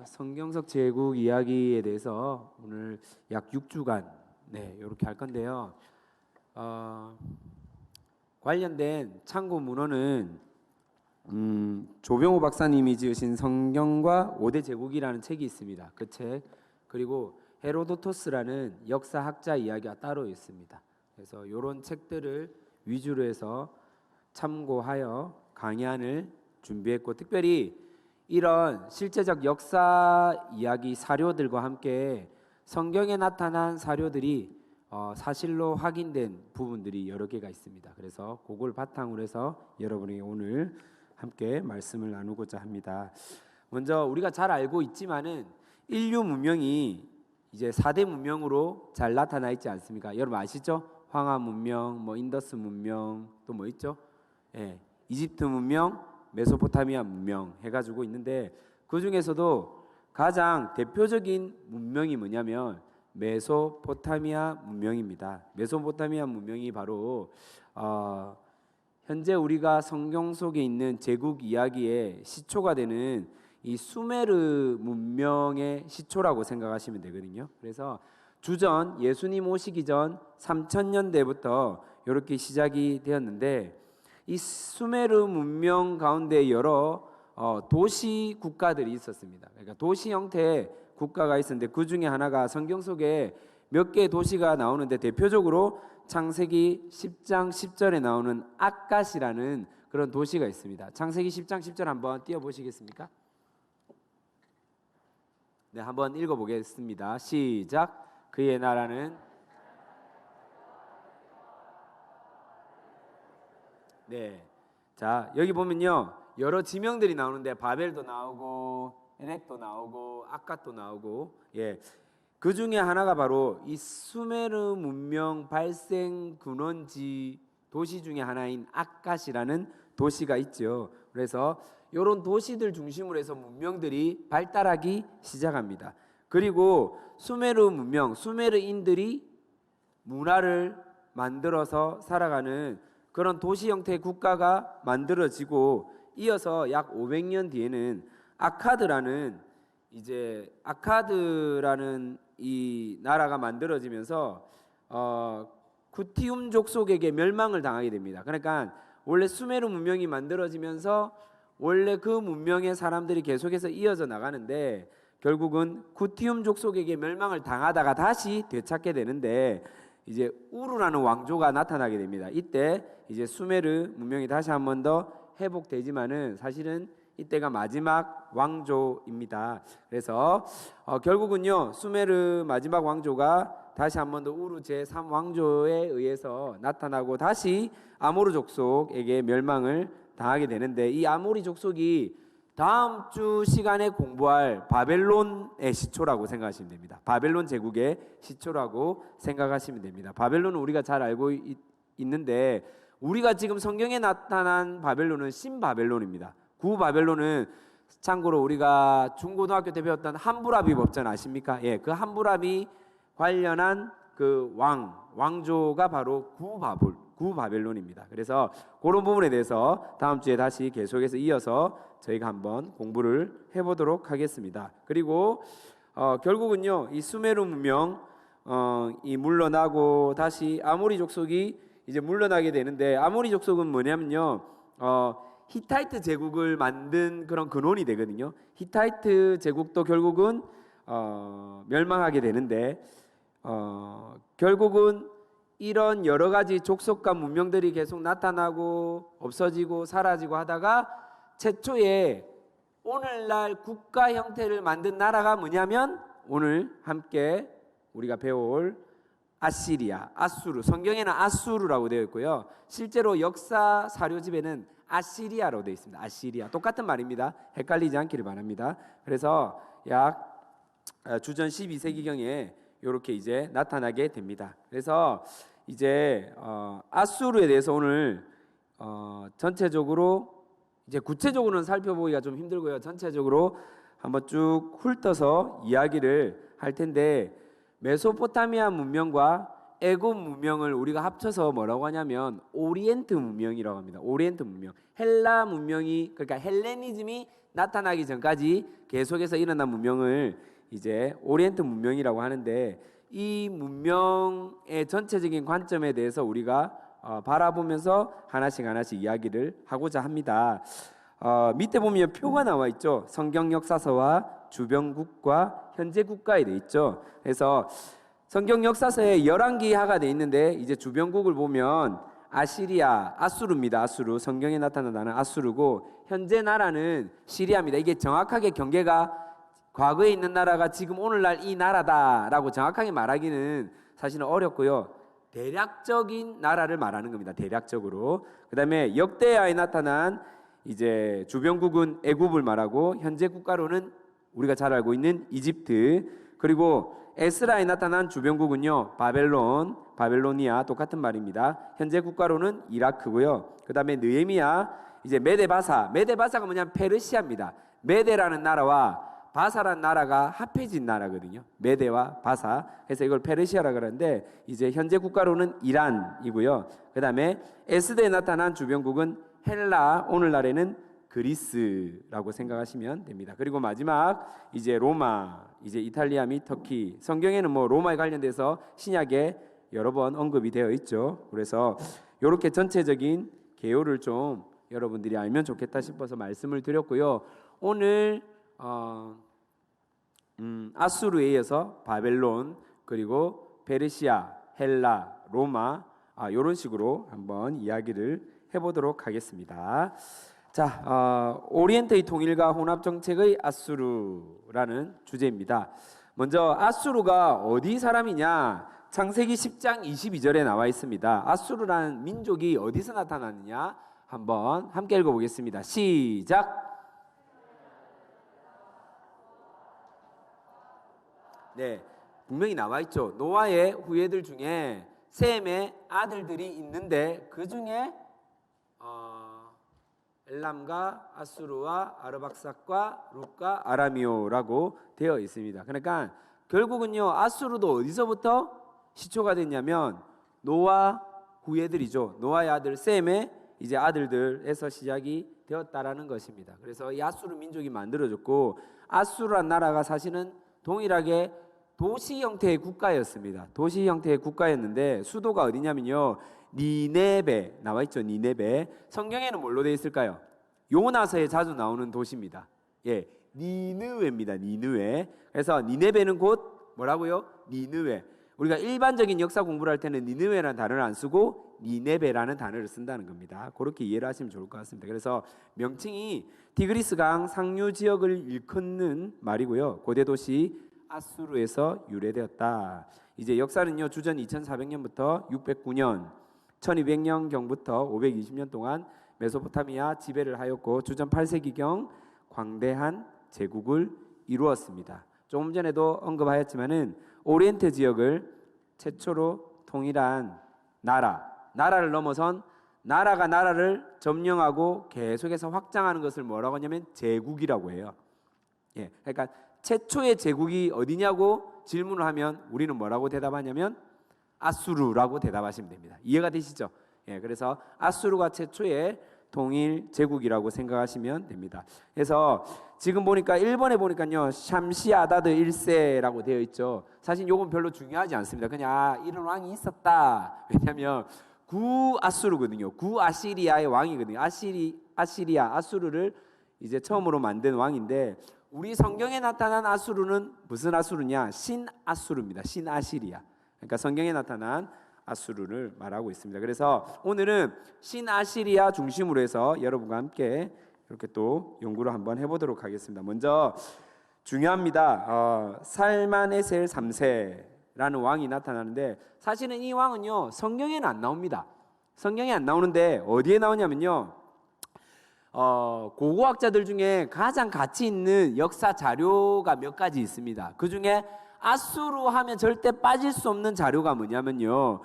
성경석 제국 이야기에 대해서 오늘 약 6주간 이렇게 할 건데요. 관련된 참고 문헌은 조병호 박사님이 지으신 성경과 5대 제국이라는 책이 있습니다. 그 책, 그리고 헤로도토스라는 역사학자 이야기가 따로 있습니다. 그래서 이런 책들을 위주로 해서 참고하여 강의안을 준비했고, 특별히 이런 실제적 역사 이야기 사료들과 함께 성경에 나타난 사료들이 사실로 확인된 부분들이 여러 개가 있습니다. 그래서 그걸 바탕으로 해서 여러분에게 오늘 함께 말씀을 나누고자 합니다. 먼저 우리가 잘 알고 있지만은 인류 문명이 이제 4대 문명으로 잘 나타나 있지 않습니까? 여러분 아시죠? 황하 문명, 인더스 문명, 또 뭐 있죠? 이집트 문명, 메소포타미아 문명 해가지고 있는데, 그 중에서도 가장 대표적인 문명이 뭐냐면 메소포타미아 문명입니다. 메소포타미아 문명이 바로 현재 우리가 성경 속에 있는 제국 이야기의 시초가 되는 이 수메르 문명의 시초라고 생각하시면 되거든요. 그래서 주전 예수님 오시기 전 3000년대부터 이렇게 시작이 되었는데, 이 수메르 문명 가운데 여러 도시 국가들이 있었습니다. 그러니까 도시 형태의 국가가 있었는데, 그 중에 하나가 성경 속에 몇 개의 도시가 나오는데, 대표적으로 창세기 10장 10절에 나오는 아갓이라는 그런 도시가 있습니다. 창세기 10장 10절 한번 띄워보시겠습니까? 네, 한번 읽어보겠습니다. 시작. 그의 나라는 자, 여기 보면요, 여러 지명들이 나오는데 바벨도 나오고 에렉도 나오고 아갓도 나오고, 그 중에 하나가 바로 이 수메르 문명 발생 근원지 도시 중에 하나인 아갓이라는 도시가 있죠. 그래서 이런 도시들 중심으로 해서 문명들이 발달하기 시작합니다. 그리고 수메르 문명, 수메르인들이 문화를 만들어서 살아가는 그런 도시 형태의 국가가 만들어지고, 이어서 약 500년 뒤에는 아카드라는 이 나라가 만들어지면서 쿠티움 족속에게 멸망을 당하게 됩니다. 그러니까 원래 수메르 문명이 만들어지면서 원래 그 문명의 사람들이 계속해서 이어져 나가는데, 결국은 쿠티움 족속에게 멸망을 당하다가 다시 되찾게 되는데, 이제 우루라는 왕조가 나타나게 됩니다. 이때 이제 수메르 문명이 다시 한 번 더 회복되지만은 사실은 이때가 마지막 왕조입니다. 그래서 결국은요, 수메르 마지막 왕조가 다시 한 번 더 우루 제3왕조에 의해서 나타나고 다시 아모르 족속에게 멸망을 당하게 되는데, 이 아모리 족속이 다음 주 시간에 공부할 바벨론의 시초라고 생각하시면 됩니다. 바벨론 제국의 시초라고 생각하시면 됩니다. 바벨론은 우리가 잘 알고 있는데, 우리가 지금 성경에 나타난 바벨론은 신바벨론입니다. 구바벨론은 참고로 우리가 중고등학교 때 배웠던 함부라비 법전 아십니까? 그 함부라비 관련한 그 왕조가 바로 구바벨론입니다. 그래서 그런 부분에 대해서 다음 주에 다시 계속해서 이어서 저희가 한번 공부를 해보도록 하겠습니다. 그리고 결국은요, 이 수메르 문명 이 물러나고 다시 아모리 족속이 이제 물러나게 되는데, 아모리 족속은 뭐냐면요, 히타이트 제국을 만든 그런 근원이 되거든요. 히타이트 제국도 결국은 멸망하게 되는데, 결국은 이런 여러 가지 족속과 문명들이 계속 나타나고 없어지고 사라지고 하다가 최초에 오늘날 국가 형태를 만든 나라가 뭐냐면, 오늘 함께 우리가 배울 아시리아, 아수르, 성경에는 아수르라고 되어 있고요, 실제로 역사 사료집에는 아시리아로 되어 있습니다. 아시리아, 똑같은 말입니다. 헷갈리지 않기를 바랍니다. 그래서 약 주전 12세기경에 이렇게 이제 나타나게 됩니다. 그래서 이제 아수르에 대해서 오늘 전체적으로 이제 구체적으로는 살펴보기가 좀 힘들고요, 전체적으로 한번 쭉 훑어서 이야기를 할 텐데, 메소포타미아 문명과 애굽 문명을 우리가 합쳐서 뭐라고 하냐면 오리엔트 문명이라고 합니다. 오리엔트 문명. 헬라 문명이, 그러니까 헬레니즘이 나타나기 전까지 계속해서 일어난 문명을 이제 오리엔트 문명이라고 하는데, 이 문명의 전체적인 관점에 대해서 우리가 바라보면서 하나씩 이야기를 하고자 합니다. 밑에 보면 표가 나와 있죠. 성경 역사서와 주변국과 현재 국가에 돼 있죠. 그래서 성경 역사서에 11기하가 돼 있는데, 이제 주변국을 보면 아시리아, 아수르입니다. 아수르. 성경에 나타나는 단어 아수르고, 현재 나라는 시리아입니다. 이게 정확하게 경계가 과거에 있는 나라가 지금 오늘날 이 나라다라고 정확하게 말하기는 사실은 어렵고요. 대략적인 나라를 말하는 겁니다. 대략적으로. 그다음에 역대하에 나타난 이제 주변국은 애굽을 말하고, 현재 국가로는 우리가 잘 알고 있는 이집트, 그리고 에스라에 나타난 주변국은요 바벨로니아, 똑같은 말입니다. 현재 국가로는 이라크고요. 그다음에 느헤미야, 이제 메데바사가 뭐냐면 페르시아입니다. 메데라는 나라와 바사라는 나라가 합해진 나라거든요. 메데와 바사. 그래서 이걸 페르시아라 그러는데, 이제 현재 국가로는 이란이고요. 그다음에 에스더에 나타난 주변국은 헬라, 오늘날에는 그리스라고 생각하시면 됩니다. 그리고 마지막 이제 로마, 이제 이탈리아 및 터키. 성경에는 뭐 로마에 관련돼서 신약에 여러 번 언급이 되어 있죠. 그래서 이렇게 전체적인 개요를 좀 여러분들이 알면 좋겠다 싶어서 말씀을 드렸고요. 오늘 아수르에 이어서 바벨론, 그리고 페르시아, 헬라, 로마, 이런 식으로 한번 이야기를 해보도록 하겠습니다. 자, 오리엔트의 통일과 혼합 정책의 아수르라는 주제입니다. 먼저 아수르가 어디 사람이냐? 창세기 10장 22절에 나와 있습니다. 아수르라는 민족이 어디서 나타나느냐? 한번 함께 읽어보겠습니다. 시작. 네, 분명히 나와 있죠. 노아의 후예들 중에 셈의 아들들이 있는데, 그 중에 엘람과 아수르와 아르박삭과 룻과 아라미오라고 되어 있습니다. 그러니까 결국은요, 아수르도 어디서부터 시초가 됐냐면 노아 후예들이죠. 노아의 아들 셈의 이제 아들들에서 시작이 되었다라는 것입니다. 그래서 이 아수르 민족이 만들어졌고, 아수르란 나라가 사실은 동일하게 도시 형태의 국가였습니다. 도시 형태의 국가였는데, 수도가 어디냐면요, 니네베 나와 있죠. 니네베. 성경에는 뭘로 되어 있을까요? 요나서에 자주 나오는 도시입니다. 예, 니느웨입니다. 니느웨. 그래서 니네베는 곧 뭐라고요? 니느웨. 우리가 일반적인 역사 공부를 할 때는 니느웨라는 단어를 안 쓰고 니네베라는 단어를 쓴다는 겁니다. 그렇게 이해를 하시면 좋을 것 같습니다. 그래서 명칭이 티그리스강 상류 지역을 일컫는 말이고요. 고대 도시 아수르에서 유래되었다. 이제 역사는요, 주전 2400년부터 609년, 1200년경부터 520년 동안 메소포타미아 지배를 하였고, 주전 8세기경 광대한 제국을 이루었습니다. 조금 전에도 언급하였지만은 오리엔트 지역을 최초로 통일한 나라를 넘어선 나라가 나라를 점령하고 계속해서 확장하는 것을 뭐라고 하냐면 제국이라고 해요. 예, 그러니까 최초의 제국이 어디냐고 질문을 하면 우리는 뭐라고 대답하냐면 아수르라고 대답하시면 됩니다. 이해가 되시죠? 예, 그래서 아수르가 최초의 동일 제국이라고 생각하시면 됩니다. 그래서 지금 보니까 1번에 보니까요, 샴시 아다드 1세라고 되어 있죠. 사실 이건 별로 중요하지 않습니다. 그냥 이런 왕이 있었다. 왜냐하면 구아수르거든요. 구아시리아의 왕이거든요. 아시리아, 아수르를 이제 처음으로 만든 왕인데, 우리 성경에 나타난 아수르는 무슨 아수르냐? 신아수르입니다. 신아시리아. 그러니까 성경에 나타난 아수르를 말하고 있습니다. 그래서 오늘은 신아시리아 중심으로 해서 여러분과 함께 이렇게 또 연구를 한번 해보도록 하겠습니다. 먼저 중요합니다. 살만에셀 3세라는 왕이 나타나는데, 사실은 이 왕은요, 성경에는 안 나옵니다. 성경에 안 나오는데 어디에 나오냐면요, 고고학자들 중에 가장 가치 있는 역사 자료가 몇 가지 있습니다. 그 중에 아수르 하면 절대 빠질 수 없는 자료가 뭐냐면요,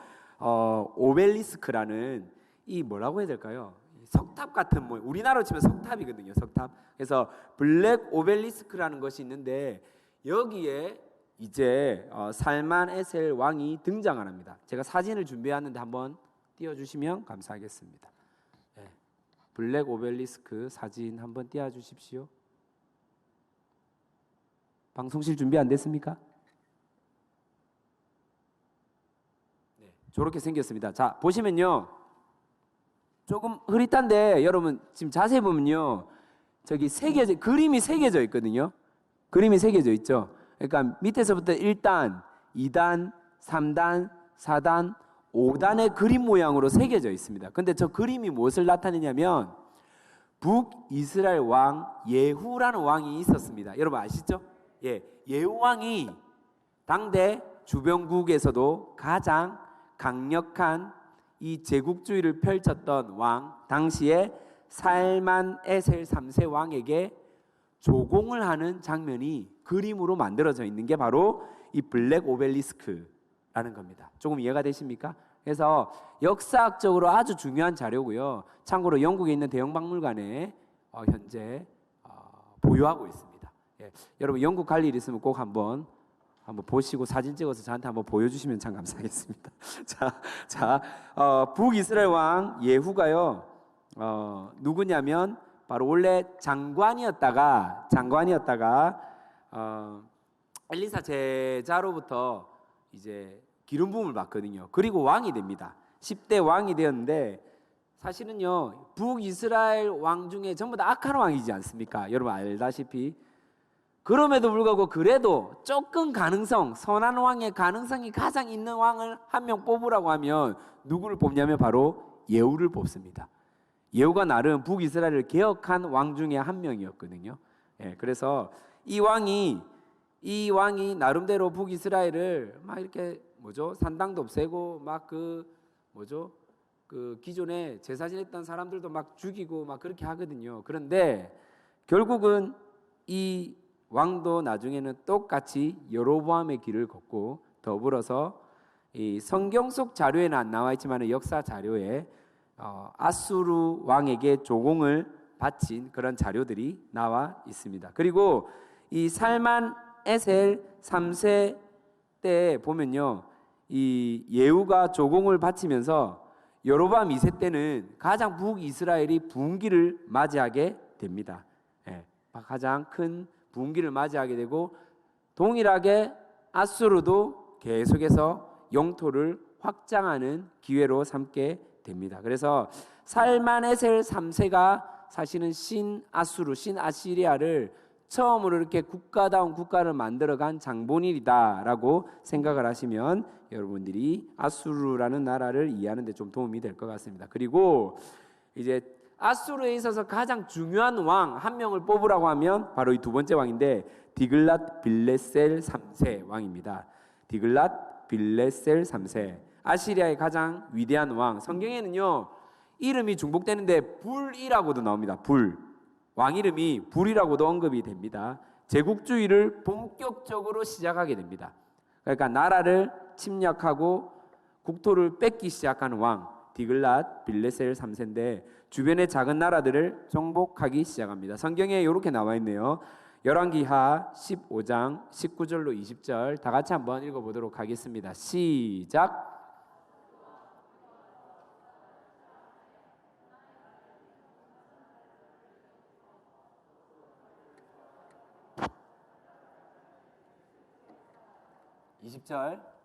오벨리스크라는 이 뭐라고 해야 될까요? 석탑 같은 뭐 우리나라로 치면 석탑이거든요. 석탑. 그래서 블랙 오벨리스크라는 것이 있는데, 여기에 이제 살만에셀 왕이 등장을 합니다. 제가 사진을 준비했는데 한번 띄워주시면 감사하겠습니다. 네. 블랙 오벨리스크 사진 한번 띄워주십시오. 방송실 준비 안 됐습니까? 네, 저렇게 생겼습니다. 자, 보시면요, 조금 흐릿한데 여러분 지금 자세히 보면요, 저기 그림이 새겨져 있거든요. 그림이 새겨져 있죠. 그러니까 밑에서부터 1단, 2단, 3단, 4단, 5단의 그림 모양으로 새겨져 있습니다. 근데 저 그림이 무엇을 나타내냐면 북이스라엘 왕 예후라는 왕이 있었습니다. 여러분 아시죠? 예, 예후 왕이 당대 주변국에서도 가장 강력한 이 제국주의를 펼쳤던 왕, 당시에 살만에셀 3세 왕에게 조공을 하는 장면이 그림으로 만들어져 있는 게 바로 이 블랙 오벨리스크라는 겁니다. 조금 이해가 되십니까? 그래서 역사학적으로 아주 중요한 자료고요. 참고로 영국에 있는 대형박물관에 현재 보유하고 있습니다. 예, 여러분 영국 갈 일 있으면 꼭 한번 보시고 사진 찍어서 저한테 한번 보여주시면 참 감사하겠습니다. 북이스라엘 왕 예후가요, 누구냐면 바로 원래 장관이었다가 엘리사 제자로부터 이제 기름 부음을 받거든요. 그리고 왕이 됩니다. 10대 왕이 되었는데 사실은요, 북이스라엘 왕 중에 전부 다 악한 왕이지 않습니까? 여러분 알다시피. 그럼에도 불구하고 그래도 조금 선한 왕의 가능성이 가장 있는 왕을 한 명 뽑으라고 하면 누구를 뽑냐면 바로 예후를 뽑습니다. 예후가 나름 북이스라엘을 개혁한 왕 중에 한 명이었거든요. 예, 그래서 이 왕이 나름대로 북이스라엘을 막 이렇게 산당도 없애고 막 기존에 제사 지냈던 사람들도 막 죽이고 막 그렇게 하거든요. 그런데 결국은 이 왕도 나중에는 똑같이 여로보암의 길을 걷고, 더불어서 이 성경 속 자료에는 안 나와 있지만 역사 자료에 아수르 왕에게 조공을 바친 그런 자료들이 나와 있습니다. 그리고 이 살만에셀 3세 때 보면요, 이 예후가 조공을 바치면서 여로보암 2세 때는 가장 북이스라엘이 분기를 맞이하게 됩니다. 예, 가장 큰 분기를 맞이하게 되고, 동일하게 아수르도 계속해서 영토를 확장하는 기회로 삼게 됩니다. 그래서 살만에셀 3세가 사실은 신아시리아를 처음으로 이렇게 국가다운 국가를 만들어간 장본인이다라고 생각을 하시면 여러분들이 아수르라는 나라를 이해하는 데 좀 도움이 될 것 같습니다. 그리고 이제 아수르에 있어서 가장 중요한 왕 한 명을 뽑으라고 하면 바로 이 두 번째 왕인데 디글랏 빌레셀 3세 왕입니다. 디글랏 빌레셀 3세, 아시리아의 가장 위대한 왕. 성경에는요, 이름이 중복되는데 불이라고도 나옵니다. 왕 이름이 불이라고도 언급이 됩니다. 제국주의를 본격적으로 시작하게 됩니다. 그러니까 나라를 침략하고 국토를 뺏기 시작하는 왕 디글랏 빌레셀 3세인데 주변의 작은 나라들을 정복하기 시작합니다. 성경에 이렇게 나와 있네요. 열왕기하 15장 19절로 20절 다 같이 한번 읽어보도록 하겠습니다. 시작. (20절)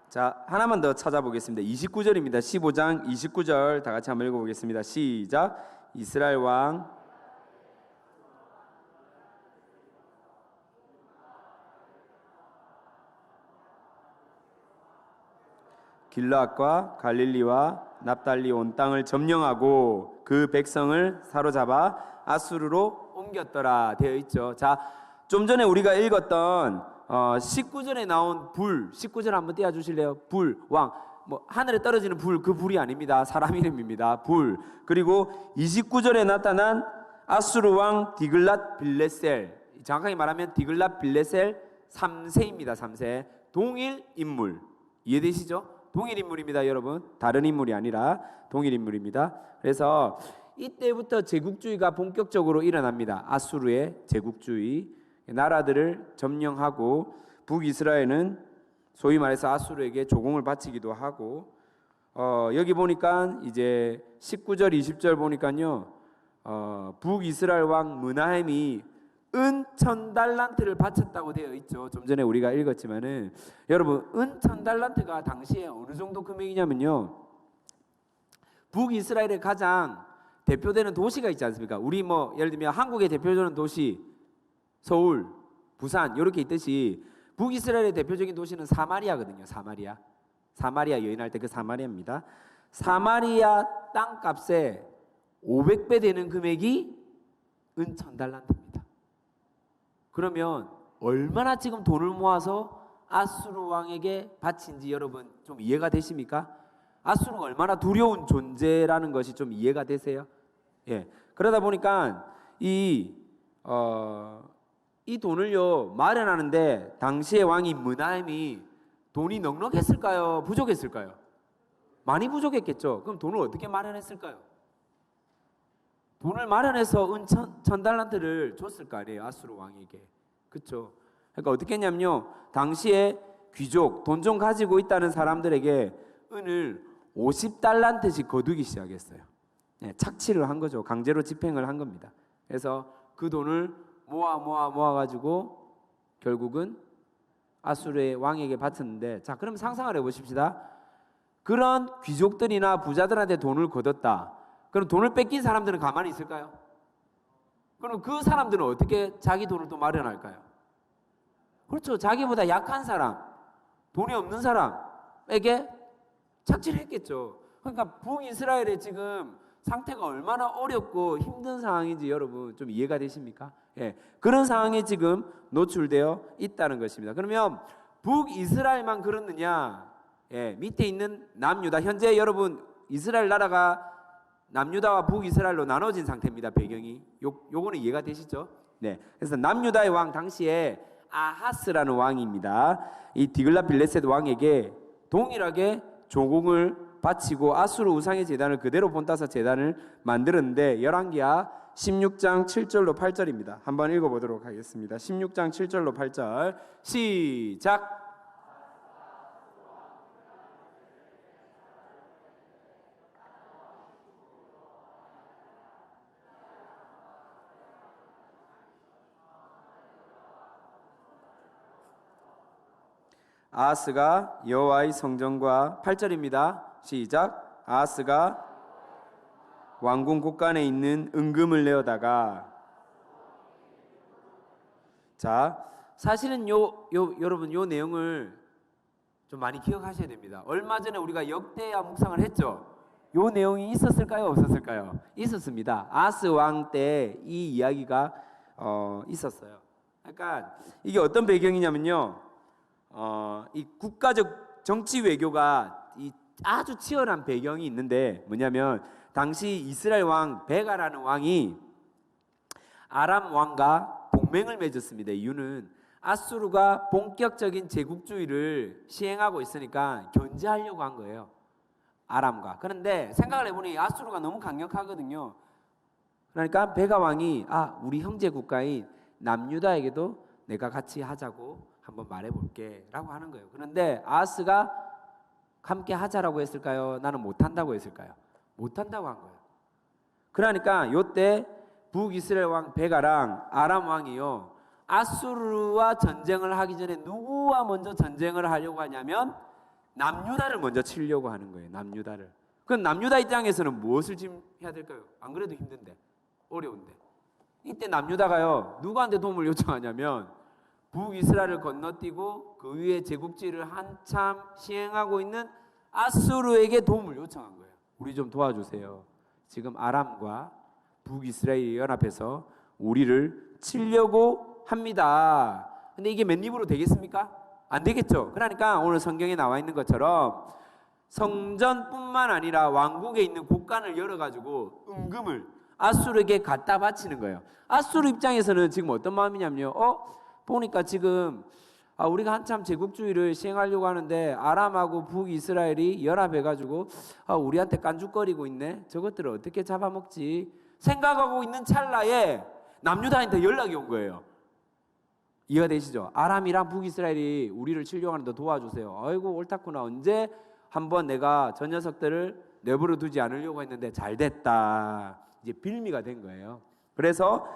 자, 하나만 더 찾아보겠습니다. 29절입니다. 15장 29절 다 같이 한번 읽어보겠습니다. 시작. 이스라엘 왕 길르앗과 갈릴리와 납달리 온 땅을 점령하고 그 백성을 사로잡아 아수르로 옮겼더라 되어 있죠. 자, 좀 전에 우리가 읽었던 19절에 나온 불, 19절 한번 띄워주실래요? 불, 왕, 하늘에 떨어지는 불, 그 불이 아닙니다. 사람 이름입니다. 불. 그리고 29절에 나타난 아수르 왕 디글랏 빌레셀, 정확하게 말하면 디글랏 빌레셀 3세입니다. 3세. 동일 인물. 이해되시죠? 동일 인물입니다, 여러분. 다른 인물이 아니라 동일 인물입니다. 그래서 이때부터 제국주의가 본격적으로 일어납니다. 아수르의 제국주의. 나라들을 점령하고 북이스라엘은 소위 말해서 아수르에게 조공을 바치기도 하고, 여기 보니까 이제 19절 20절 보니까요, 북이스라엘 왕 므나헴이 은 1000달란트를 바쳤다고 되어 있죠. 좀 전에 우리가 읽었지만은, 여러분, 은 1000달란트가 당시에 어느 정도 금액이냐면요, 북이스라엘의 가장 대표되는 도시가 있지 않습니까? 우리 뭐 예를 들면 한국의 대표적인 도시 서울, 부산 이렇게 있듯이 북이스라엘의 대표적인 도시는 사마리아거든요. 사마리아 여인할 때 그 사마리아입니다. 사마리아 땅값에 500배 되는 금액이 은 1000달란트입니다. 그러면 얼마나 지금 돈을 모아서 아수르 왕에게 바친지 여러분 좀 이해가 되십니까? 아수르가 얼마나 두려운 존재라는 것이 좀 이해가 되세요? 예. 그러다 보니까 이 돈을요 마련하는데 당시의 왕이 므나헴이 돈이 넉넉했을까요? 부족했을까요? 많이 부족했겠죠. 그럼 돈을 어떻게 마련했을까요? 돈을 마련해서 은 1000달란트를 줬을 거 아니에요, 아수르 왕에게. 그렇죠? 그러니까 어떻게 했냐면요, 당시에 귀족, 돈 좀 가지고 있다는 사람들에게 은을 50달란트씩 거두기 시작했어요. 네, 착취를 한 거죠. 강제로 집행을 한 겁니다. 그래서 그 돈을 모아가지고 결국은 아수르의 왕에게 바쳤는데, 자, 그럼 상상을 해보십시다. 그런 귀족들이나 부자들한테 돈을 거뒀다. 그럼 돈을 뺏긴 사람들은 가만히 있을까요? 그럼 그 사람들은 어떻게 자기 돈을 또 마련할까요? 그렇죠. 자기보다 약한 사람, 돈이 없는 사람에게 착취를 했겠죠. 그러니까 북이스라엘의 지금 상태가 얼마나 어렵고 힘든 상황인지 여러분 좀 이해가 되십니까? 예, 그런 상황에 지금 노출되어 있다는 것입니다. 그러면 북이스라엘만 그렇느냐? 예, 밑에 있는 남유다, 현재 여러분 이스라엘 나라가 남유다와 북이스라엘로 나눠진 상태입니다. 배경이 요거는 이해가 되시죠? 네, 그래서 남유다의 왕 당시에 아하스라는 왕입니다. 이 디글랏빌레셋 왕에게 동일하게 조공을 바치고 아수르 우상의 제단을 그대로 본따서 제단을 만들었는데, 열왕기하 16장 7절로 8절입니다. 한번 읽어보도록 하겠습니다. 16장 7절로 8절 시작. 아하스가 여호와의 성전과 8절입니다. 시작. 아하스가 왕궁 곳간에 있는 은금을 내어다가, 자, 사실은 여러분 요 내용을 좀 많이 기억하셔야 됩니다. 얼마 전에 우리가 역대하 묵상을 했죠. 요 내용이 있었을까요? 없었을까요? 있었습니다. 아하스 왕 때 이 이야기가 있었어요. 그러니까 이게 어떤 배경이냐면요, 이 국가적 정치 외교가 아주 치열한 배경이 있는데, 뭐냐면 당시 이스라엘 왕 베가라는 왕이 아람 왕과 동맹을 맺었습니다. 이유는 아수르가 본격적인 제국주의를 시행하고 있으니까 견제하려고 한 거예요, 아람과. 그런데 생각을 해보니 아수르가 너무 강력하거든요. 그러니까 베가 왕이 우리 형제 국가인 남유다에게도 내가 같이 하자고 한번 말해볼게 라고 하는 거예요. 그런데 아하스가 함께 하자라고 했을까요? 나는 못한다고 했을까요? 못한다고 한 거예요. 그러니까 요때 북이스라엘 왕 베가랑 아람 왕이요, 아수르와 전쟁을 하기 전에 누구와 먼저 전쟁을 하려고 하냐면 남유다를 먼저 치려고 하는 거예요. 남유다를. 그럼 남유다 입장에서는 무엇을 지금 해야 될까요? 안 그래도 힘든데, 어려운데. 이때 남유다가요, 누구한테 도움을 요청하냐면 북이스라엘을 건너뛰고 그 위에 제국주의를 한참 시행하고 있는 아수르에게 도움을 요청한 거예요. 우리 좀 도와주세요. 지금 아람과 북이스라엘이 연합해서 우리를 치려고 합니다. 근데 이게 맨입으로 되겠습니까? 안 되겠죠. 그러니까 오늘 성경에 나와 있는 것처럼 성전뿐만 아니라 왕국에 있는 곳간을 열어가지고 은금을 아수르에게 갖다 바치는 거예요. 아수르 입장에서는 지금 어떤 마음이냐면요, 보니까 지금 우리가 한참 제국주의를 시행하려고 하는데 아람하고 북이스라엘이 연합해가지고 우리한테 깐죽거리고 있네. 저것들을 어떻게 잡아먹지 생각하고 있는 찰나에 남유다한테 연락이 온 거예요. 이해가 되시죠? 아람이랑 북이스라엘이 우리를 치려고 하는데 도와주세요. 아이고 옳다구나. 언제 한번 내가 저 녀석들을 내버려 두지 않으려고 했는데 잘 됐다. 이제 빌미가 된 거예요. 그래서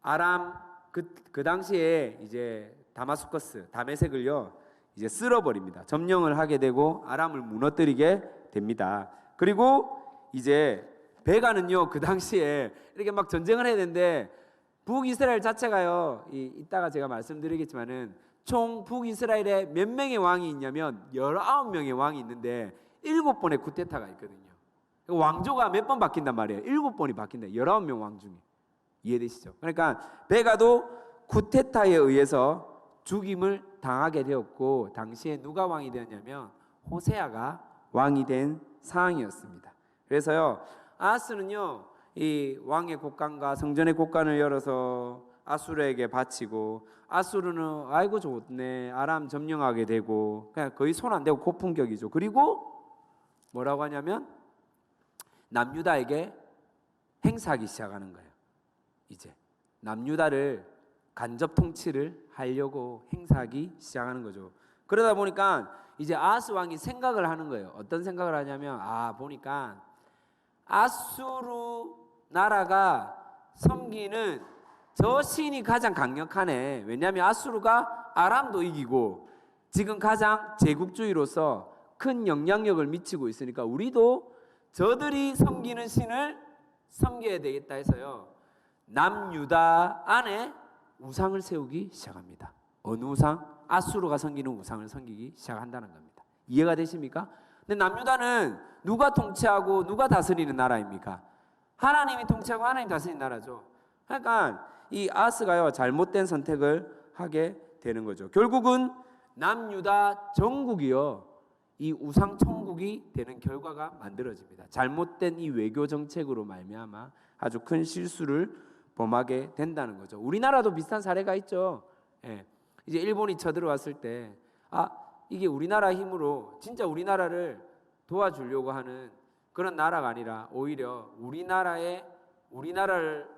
아람 그 당시에 이제 다마스커스 다메섹을요 이제 쓸어버립니다. 점령을 하게 되고 아람을 무너뜨리게 됩니다. 그리고 이제 베가는요 그 당시에 이렇게 막 전쟁을 해야 되는데 북이스라엘 자체가요 이따가 제가 말씀드리겠지만은 총 북이스라엘에 몇 명의 왕이 있냐면 19명의 왕이 있는데 7번의 쿠데타가 있거든요. 왕조가 몇 번 바뀐단 말이에요. 7번이 바뀐다. 19명 왕 중에. 이해되시죠? 그러니까 베가도 쿠데타에 의해서 죽임을 당하게 되었고 당시에 누가 왕이 되었냐면 호세아가 왕이 된 상황이었습니다. 그래서요 아하스는요 이 왕의 곳간과 성전의 곳간을 열어서 아수르에게 바치고 아수르는 아이고 좋네 아람 점령하게 되고 그냥 거의 손 안 대고 고품격이죠. 그리고 뭐라고 하냐면 남유다에게 행사하기 시작하는 거예요. 이제 남유다를 간접 통치를 하려고 행사하기 시작하는 거죠. 그러다 보니까 이제 아하스 왕이 생각을 하는 거예요. 어떤 생각을 하냐면 보니까 아수르 나라가 섬기는 저 신이 가장 강력하네. 왜냐하면 아수르가 아람도 이기고 지금 가장 제국주의로서 큰 영향력을 미치고 있으니까 우리도 저들이 섬기는 신을 섬겨야 되겠다 해서요 남유다 안에 우상을 세우기 시작합니다. 어느 우상? 아수르가 섬기는 우상을 섬기기 시작한다는 겁니다. 이해가 되십니까? 근데 남유다는 누가 통치하고 누가 다스리는 나라입니까? 하나님이 통치하고 하나님 다스리는 나라죠. 그러니까 이 아하스가요 잘못된 선택을 하게 되는 거죠. 결국은 남유다 전국이요 이 우상 천국이 되는 결과가 만들어집니다. 잘못된 이 외교 정책으로 말미암아 아주 큰 실수를 범하게 된다는 거죠. 우리나라도 비슷한 사례가 있죠. 예. 이제 일본이 쳐들어왔을 때 이게 우리나라 힘으로 진짜 우리나라를 도와주려고 하는 그런 나라가 아니라 오히려 우리나라를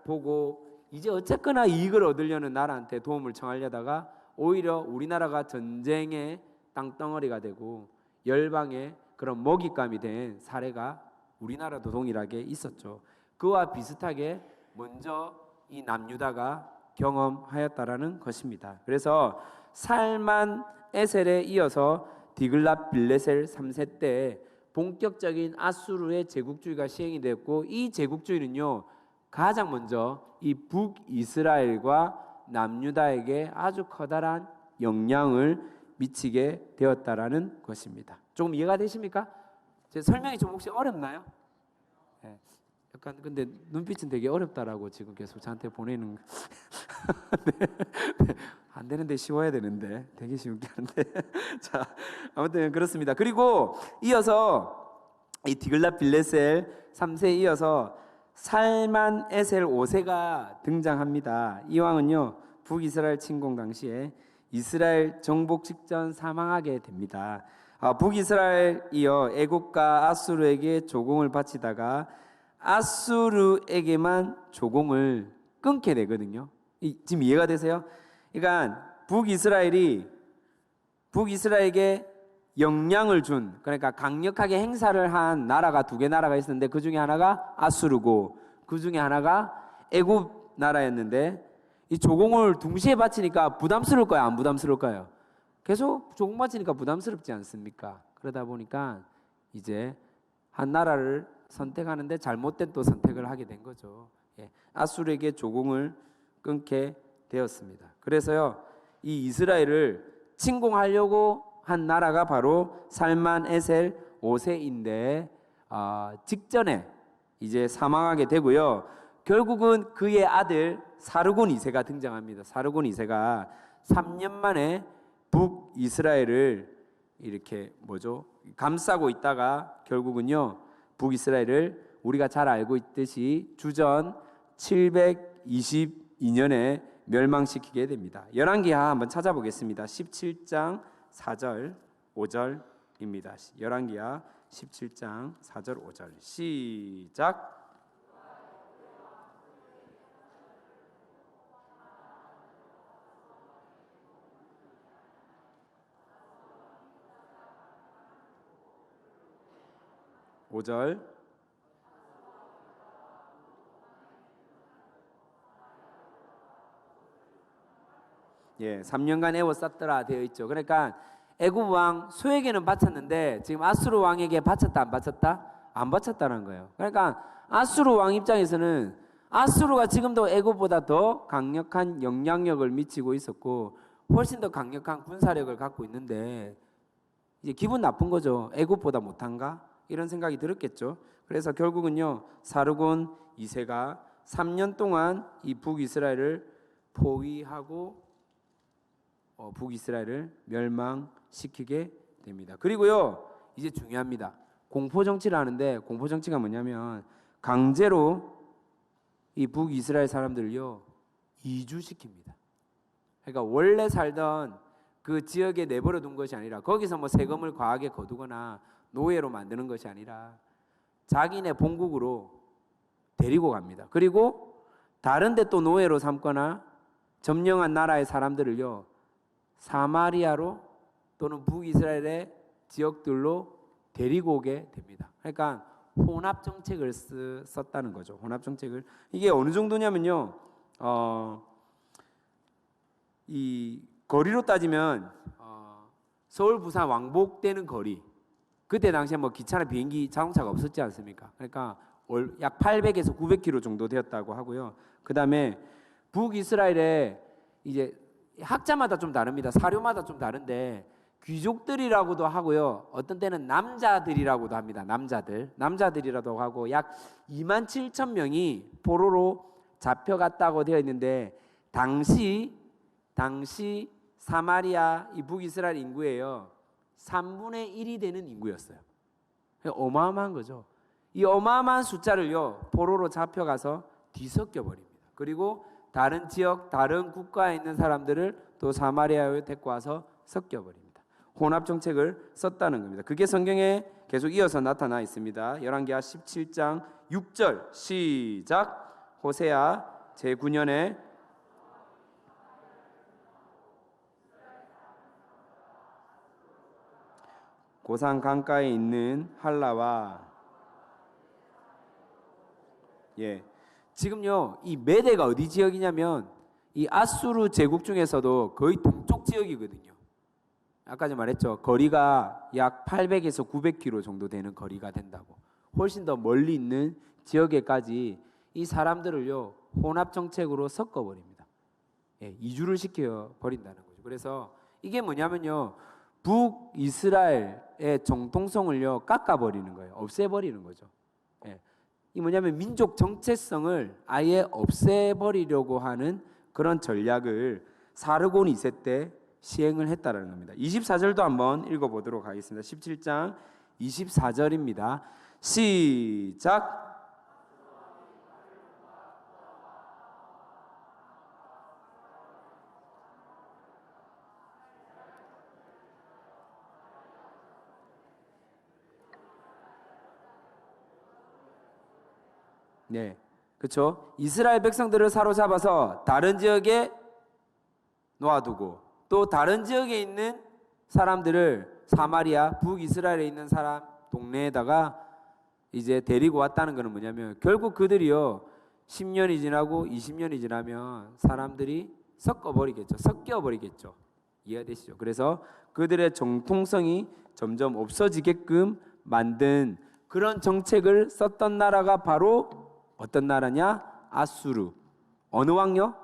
보고 이제 어쨌거나 이익을 얻으려는 나라한테 도움을 청하려다가 오히려 우리나라가 전쟁의 땅덩어리가 되고 열방의 그런 먹잇감이 된 사례가 우리나라도 동일하게 있었죠. 그와 비슷하게 먼저 이 남유다가 경험하였다라는 것입니다. 그래서 살만 에셀에 이어서 디글랏 빌레셀 3세 때 본격적인 아수르의 제국주의가 시행이 됐고 이 제국주의는요 가장 먼저 이 북이스라엘과 남유다에게 아주 커다란 영향을 미치게 되었다라는 것입니다. 조금 이해가 되십니까? 제 설명이 좀 혹시 어렵나요? 네. 약간 근데 눈빛은 되게 어렵다라고 지금 계속 저한테 보내는 네. 안 되는데 쉬워야 되는데 되게 쉬운게 한데 자 아무튼 그렇습니다. 그리고 이어서 이 디글랏 빌레셀 3세에 이어서 살만 에셀 5세가 등장합니다. 이 왕은요 북이스라엘 침공 당시에 이스라엘 정복 직전 사망하게 됩니다. 북이스라엘이요 애국가 아수르에게 조공을 바치다가 아수르에게만 조공을 끊게 되거든요. 지금 이해가 되세요? 그러니까 북이스라엘에게 영향을 준 그러니까 강력하게 행사를 한 나라가 두 개 나라가 있었는데 그 중에 하나가 아수르고 그 중에 하나가 애굽 나라였는데 이 조공을 동시에 바치니까 부담스러울까요? 안 부담스러울까요? 계속 조공 바치니까 부담스럽지 않습니까? 그러다 보니까 이제 한 나라를 선택하는데 잘못된 또 선택을 하게 된 거죠. 아수르에게 조공을 끊게 되었습니다. 그래서요 이 이스라엘을 침공하려고 한 나라가 바로 살만 에셀 5세인데 직전에 이제 사망하게 되고요. 결국은 그의 아들 사르곤 2세가 등장합니다. 사르곤 2세가 3년 만에 북이스라엘을 이렇게 감싸고 있다가 결국은요 북이스라엘을 우리가 잘 알고 있듯이 주전 722년에 멸망시키게 됩니다. 열왕기하 한번 찾아보겠습니다. 17장 4절 5절입니다. 열왕기하 17장 4절 5절 시작. 오절 예, 3년간 애워쌌더라 되어 있죠. 그러니까 애굽 왕 소에게는 바쳤는데 지금 아수르 왕에게 바쳤다 안 바쳤다? 안 바쳤다는 거예요. 그러니까 아수르 왕 입장에서는 아수르가 지금도 애굽보다 더 강력한 영향력을 미치고 있었고 훨씬 더 강력한 군사력을 갖고 있는데 이제 기분 나쁜 거죠. 애굽보다 못한가? 이런 생각이 들었겠죠. 그래서 결국은요 사르곤 2세가 3년 동안 이 북이스라엘을 포위하고 북이스라엘을 멸망시키게 됩니다. 그리고요 이제 중요합니다. 공포정치를 하는데 공포정치가 뭐냐면 강제로 이 북이스라엘 사람들을요 이주시킵니다. 그러니까 원래 살던 그 지역에 내버려 둔 것이 아니라 거기서 뭐 세금을 과하게 거두거나 노예로 만드는 것이 아니라 자기네 본국으로 데리고 갑니다. 그리고 다른 데 또 노예로 삼거나 점령한 나라의 사람들을요 사마리아로 또는 북이스라엘의 지역들로 데리고 오게 됩니다. 그러니까 혼합 정책을 썼다는 거죠. 혼합 정책을. 이게 어느 정도냐면요. 이 거리로 따지면 서울 부산 왕복되는 거리. 그때 당시에 뭐 기차나 비행기 자동차가 없었지 않습니까? 그러니까 약 800에서 900km 정도 되었다고 하고요. 그다음에 북이스라엘에 이제 학자마다 좀 다릅니다. 사료마다 좀 다른데 귀족들이라고도 하고요. 어떤 때는 남자들이라고도 합니다. 남자들이라고 하고 약 27,000명이 포로로 잡혀갔다고 되어 있는데 당시 사마리아 이 북이스라엘 인구예요. 3분의 1이 되는 인구였어요. 어마어마한 거죠. 이 어마어마한 숫자를요 포로로 잡혀가서 뒤섞여 버립니다. 그리고 다른 지역, 다른 국가에 있는 사람들을 또 사마리아에 데리고 와서 섞여버립니다. 혼합 정책을 썼다는 겁니다. 그게 성경에 계속 이어서 나타나 있습니다. 열왕기하 17장 6절 시작. 호세아 제9년에 고산 강가에 있는 할라와 지금요 이 메대가 어디 지역이냐면 이 아수르 제국 중에서도 거의 동쪽 지역이거든요. 아까 좀 말했죠. 거리가 약 800에서 900km 정도 되는 거리가 된다고. 훨씬 더 멀리 있는 지역에까지 이 사람들을요 혼합 정책으로 섞어버립니다. 이주를 시켜 버린다는 거죠. 그래서 이게 뭐냐면요 북이스라엘의 정통성을요 깎아버리는 거예요. 없애버리는 거죠. 이 뭐냐면 민족 정체성을 아예 없애버리려고 하는 그런 전략을 사르곤 2세 때 시행을 했다는 겁니다. 24절도 한번 읽어보도록 하겠습니다. 17장 24절입니다. 시작. 네, 그렇죠. 이스라엘 백성들을 사로잡아서 다른 지역에 놓아두고 또 다른 지역에 있는 사람들을 사마리아 북이스라엘에 있는 사람 동네에다가 이제 데리고 왔다는 것은 뭐냐면 결국 그들이요 10년이 지나고 20년이 지나면 사람들이 섞여버리겠죠. 이해되시죠? 그래서 그들의 정통성이 점점 없어지게끔 만든 그런 정책을 썼던 나라가 바로 어떤 나라냐? 아수르. 어느 왕요?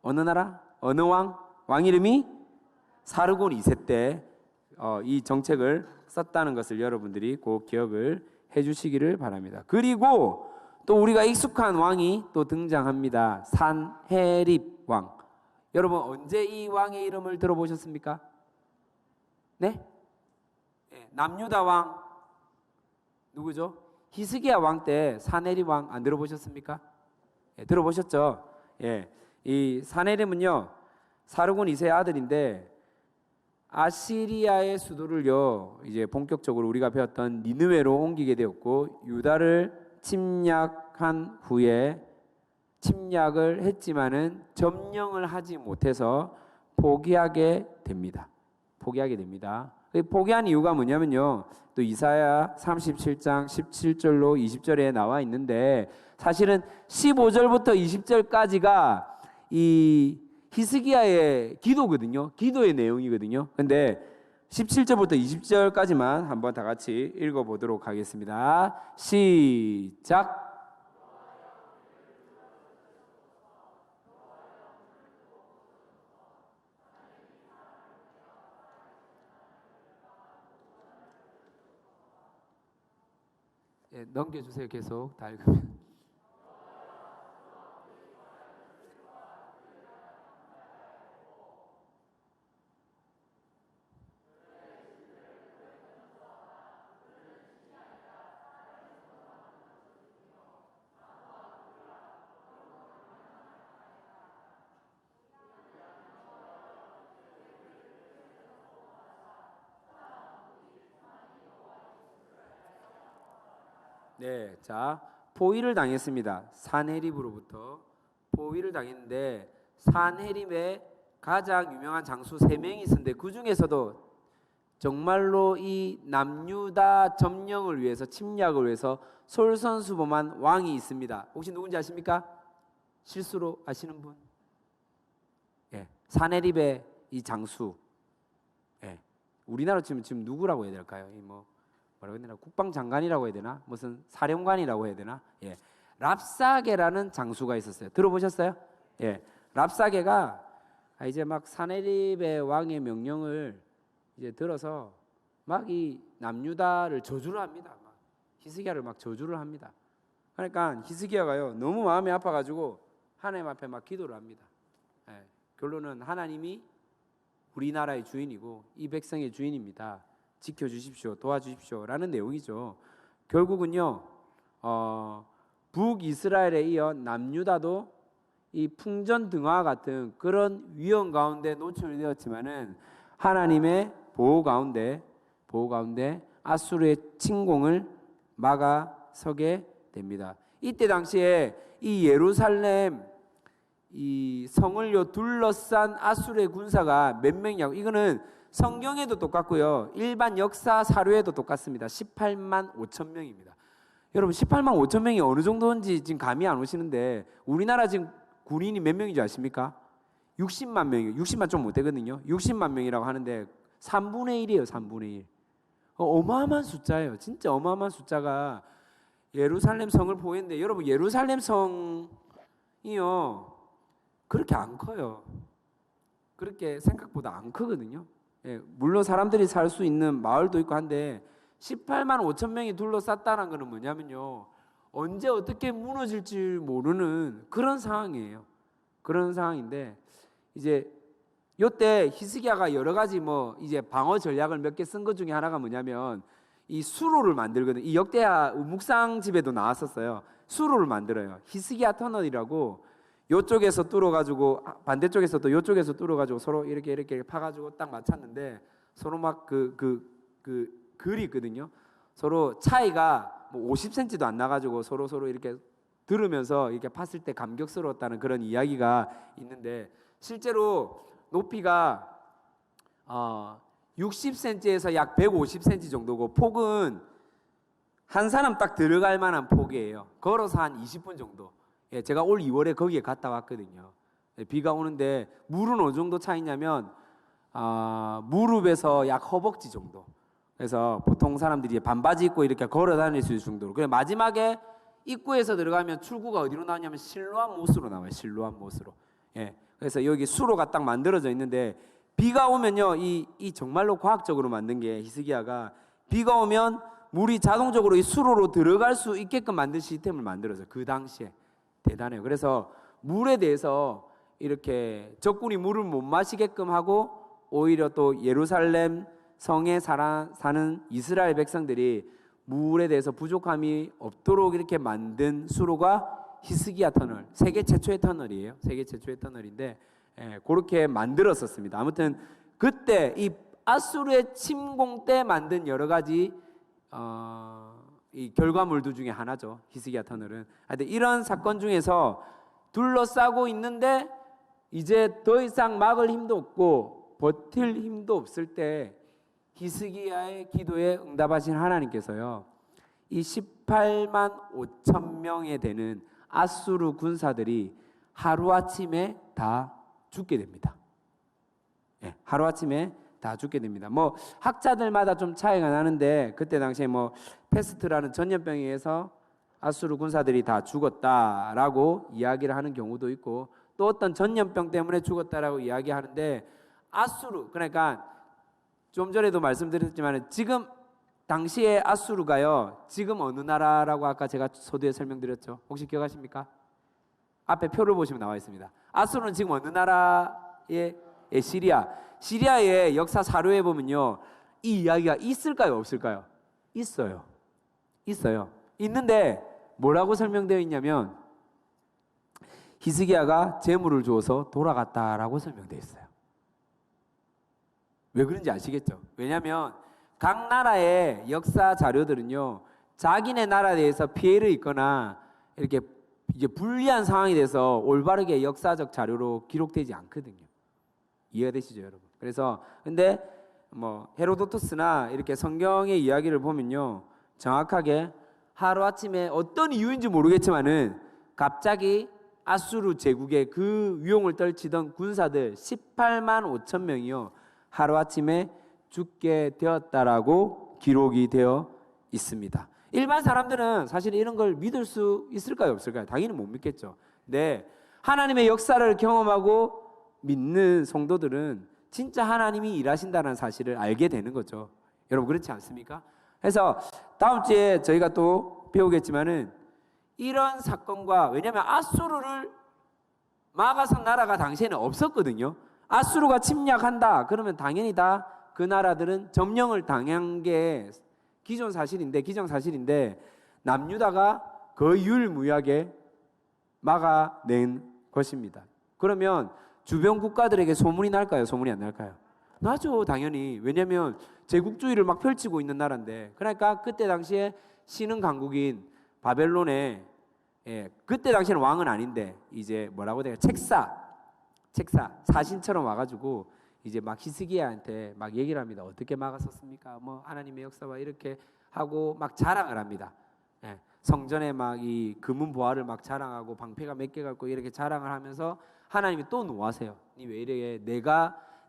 어느 나라? 어느 왕? 왕 이름이 사르곤 2세 때 이 정책을 썼다는 것을 여러분들이 꼭 기억을 해주시기를 바랍니다. 그리고 또 우리가 익숙한 왕이 또 등장합니다. 산헤립 왕. 여러분 언제 이 왕의 이름을 들어보셨습니까? 네? 남유다 왕 누구죠? 히스기야 왕 때 산헤립 왕 안 들어보셨습니까? 들어보셨죠? 이 사네림은요 사르곤 2세의 아들인데 아시리아의 수도를요 이제 본격적으로 우리가 배웠던 니느웨로 옮기게 되었고 유다를 침략한 후에 침략을 했지만은 점령을 하지 못해서 포기하게 됩니다. 포기한 이유가 뭐냐면요. 또 이사야 37장 17절로 20절에 나와 있는데 사실은 15절부터 20절까지가 이 히스기야의 기도거든요. 기도의 내용이거든요. 근데 17절부터 20절까지만 한번 다 같이 읽어보도록 하겠습니다. 시작. 예, 넘겨주세요. 계속 다 읽으면. 네, 자 포위를 당했습니다. 산헤립으로부터 포위를 당했는데 산헤립의 가장 유명한 장수 3명이 있었는데 그 중에서도 정말로 이 남유다 점령을 위해서 침략을 위해서 솔선수범한 왕이 있습니다. 혹시 누군지 아십니까? 실수로 아시는 분? 예, 산헤립의 이 장수. 예, 우리나라 지금 누구라고 해야 될까요? 뭐라고 해야 되나? 국방장관이라고 해야 되나? 무슨 사령관이라고 해야 되나? 예. 랍사게라는 장수가 있었어요. 들어보셨어요? 예. 랍사게가 이제 막 사네립의 왕의 명령을 이제 들어서 막 이 남유다를 저주를 합니다. 막 히스기야를 막 저주를 합니다. 그러니까 히스기야가요 너무 마음이 아파가지고 하나님 앞에 막 기도를 합니다. 예. 결론은 하나님이 우리나라의 주인이고 이 백성의 주인입니다. 지켜주십시오, 도와주십시오 라는 내용이죠. 결국은요 북이스라엘에 이어 남유다도 이 풍전등화 같은 그런 위험 가운데 노출되었지만은 하나님의 보호 가운데 아수르의 침공을 막아서게 됩니다. 이때 당시에 이 예루살렘 이 성을요 둘러싼 아수르의 군사가 몇 명이냐고, 이거는 성경에도 똑같고요 일반 역사 사료에도 똑같습니다. 18만 5천 명입니다. 여러분 18만 5천 명이 어느 정도인지 지금 감이 안 오시는데 우리나라 지금 군인이 몇 명인지 아십니까? 60만 명이에요. 60만 좀 못되거든요. 60만 명이라고 하는데 3분의 1이에요. 3분의 1. 어마어마한 숫자예요. 진짜 어마어마한 숫자가 예루살렘 성을 보였는데 여러분 예루살렘 성이요 그렇게 안 커요. 그렇게 생각보다 안 크거든요. 예, 물론 사람들이 살 수 있는 마을도 있고 한데 18만 5천 명이 둘러쌌다는 것은 뭐냐면요 언제 어떻게 무너질지 모르는 그런 상황이에요. 그런 상황인데 이제 요때 히스기야가 여러 가지 이제 방어 전략을 몇 개 쓴 것 중에 하나가 뭐냐면 이 수로를 만들거든요. 이 역대하 묵상 집에도 나왔었어요. 수로를 만들어요. 히스기야 터널이라고 요쪽에서 뚫어가지고 반대쪽에서 또 요쪽에서 뚫어가지고 서로 이렇게 파가지고 딱 맞췄는데 서로 막 글이 있거든요. 서로 차이가 50cm도 안 나가지고 서로 이렇게 들으면서 이렇게 팠을 때 감격스러웠다는 그런 이야기가 있는데 실제로 높이가 60cm에서 약 150cm 정도고 폭은 한 사람 딱 들어갈 만한 폭이에요. 걸어서 한 20분 정도. 예, 제가 올 2월에 거기에 갔다 왔거든요. 예, 비가 오는데 물은 어느 정도 차이냐면 무릎에서 약 허벅지 정도. 그래서 보통 사람들이 반바지 입고 이렇게 걸어 다닐 수 있을 정도로. 그래 마지막에 입구에서 들어가면 출구가 어디로 나오냐면 실로암 못으로 나와요. 실로암 못으로. 예, 그래서 여기 수로가 딱 만들어져 있는데 비가 오면요 이 정말로 과학적으로 만든 게 히스기야가 비가 오면 물이 자동적으로 이 수로로 들어갈 수 있게끔 만든 시스템을 만들어서 그 당시에 대단해요. 그래서 물에 대해서 이렇게 적군이 물을 못 마시게끔 하고 오히려 또 예루살렘 성에 사는 이스라엘 백성들이 물에 대해서 부족함이 없도록 이렇게 만든 수로가 히스기야 터널, 세계 최초의 터널이에요. 세계 최초의 터널인데 그렇게 만들었었습니다. 아무튼 그때 이 아수르의 침공 때 만든 여러 가지 이 결과물들 중에 하나죠. 히스기야 터널은. 하여튼 이런 사건 중에서 둘러싸고 있는데 이제 더 이상 막을 힘도 없고 버틸 힘도 없을 때 히스기야의 기도에 응답하신 하나님께서요, 이 18만 5천 명에 되는 아수르 군사들이 하루아침에 다 죽게 됩니다. 하루아침에 다 죽게 됩니다. 뭐 학자들마다 좀 차이가 나는데 그때 당시에 뭐 페스트라는 전염병에 의해서 아수르 군사들이 다 죽었다라고 이야기를 하는 경우도 있고, 또 어떤 전염병 때문에 죽었다라고 이야기하는데, 아수르, 그러니까 좀 전에도 말씀드렸지만 지금 당시에 아수르가요, 지금 어느 나라라고 아까 제가 서두에 설명드렸죠? 혹시 기억하십니까? 앞에 표를 보시면 나와 있습니다. 아수르는 지금 어느 나라의 시리아. 시리아의 역사 사료에 보면요, 이 이야기가 있을까요, 없을까요? 있어요. 있는데 뭐라고 설명되어 있냐면 히스기야가 재물을 주어서 돌아갔다라고 설명되어 있어요. 왜 그런지 아시겠죠? 왜냐하면 각 나라의 역사 자료들은요, 자기네 나라에 대해서 피해를 입거나 이렇게 이제 불리한 상황이 돼서 올바르게 역사적 자료로 기록되지 않거든요. 이해가 되시죠, 여러분? 그래서 근데 뭐 헤로도토스나 이렇게 성경의 이야기를 보면요, 정확하게 하루아침에 어떤 이유인지 모르겠지만은 갑자기 아수르 제국의 그 위용을 떨치던 군사들 18만 5천 명이요, 하루아침에 죽게 되었다라고 기록이 되어 있습니다. 일반 사람들은 사실 이런 걸 믿을 수 있을까요, 없을까요? 당연히 못 믿겠죠. 네, 하나님의 역사를 경험하고 믿는 성도들은 진짜 하나님이 일하신다는 사실을 알게 되는 거죠. 여러분 그렇지 않습니까? 그래서 다음 주에 저희가 또 배우겠지만은 이런 사건과, 왜냐하면 아수르를 막아선 나라가 당시에는 없었거든요. 아수르가 침략한다 그러면 당연히 다 그 나라들은 점령을 당한 게 기정사실인데 남유다가 거의 유일무이하게 막아낸 것입니다. 그러면 주변 국가들에게 소문이 날까요, 소문이 안 날까요? 나죠, 당연히. 왜냐하면 제국주의를 막 펼치고 있는 나라인데. 그러니까 그때 당시에 신흥 강국인 바벨론에, 그때 당시에는 왕은 아닌데 이제 뭐라고 돼요? 책사 사신처럼 와가지고 이제 막 히스기야한테 막 얘기를 합니다. 어떻게 막았었습니까? 뭐 하나님의 역사와 이렇게 하고 막 자랑을 합니다. 성전에 막 이 금은 보화를 막 자랑하고 방패가 몇 개가 있고 이렇게 자랑을 하면서 하나님이 또 노하세요. 니 왜 이래?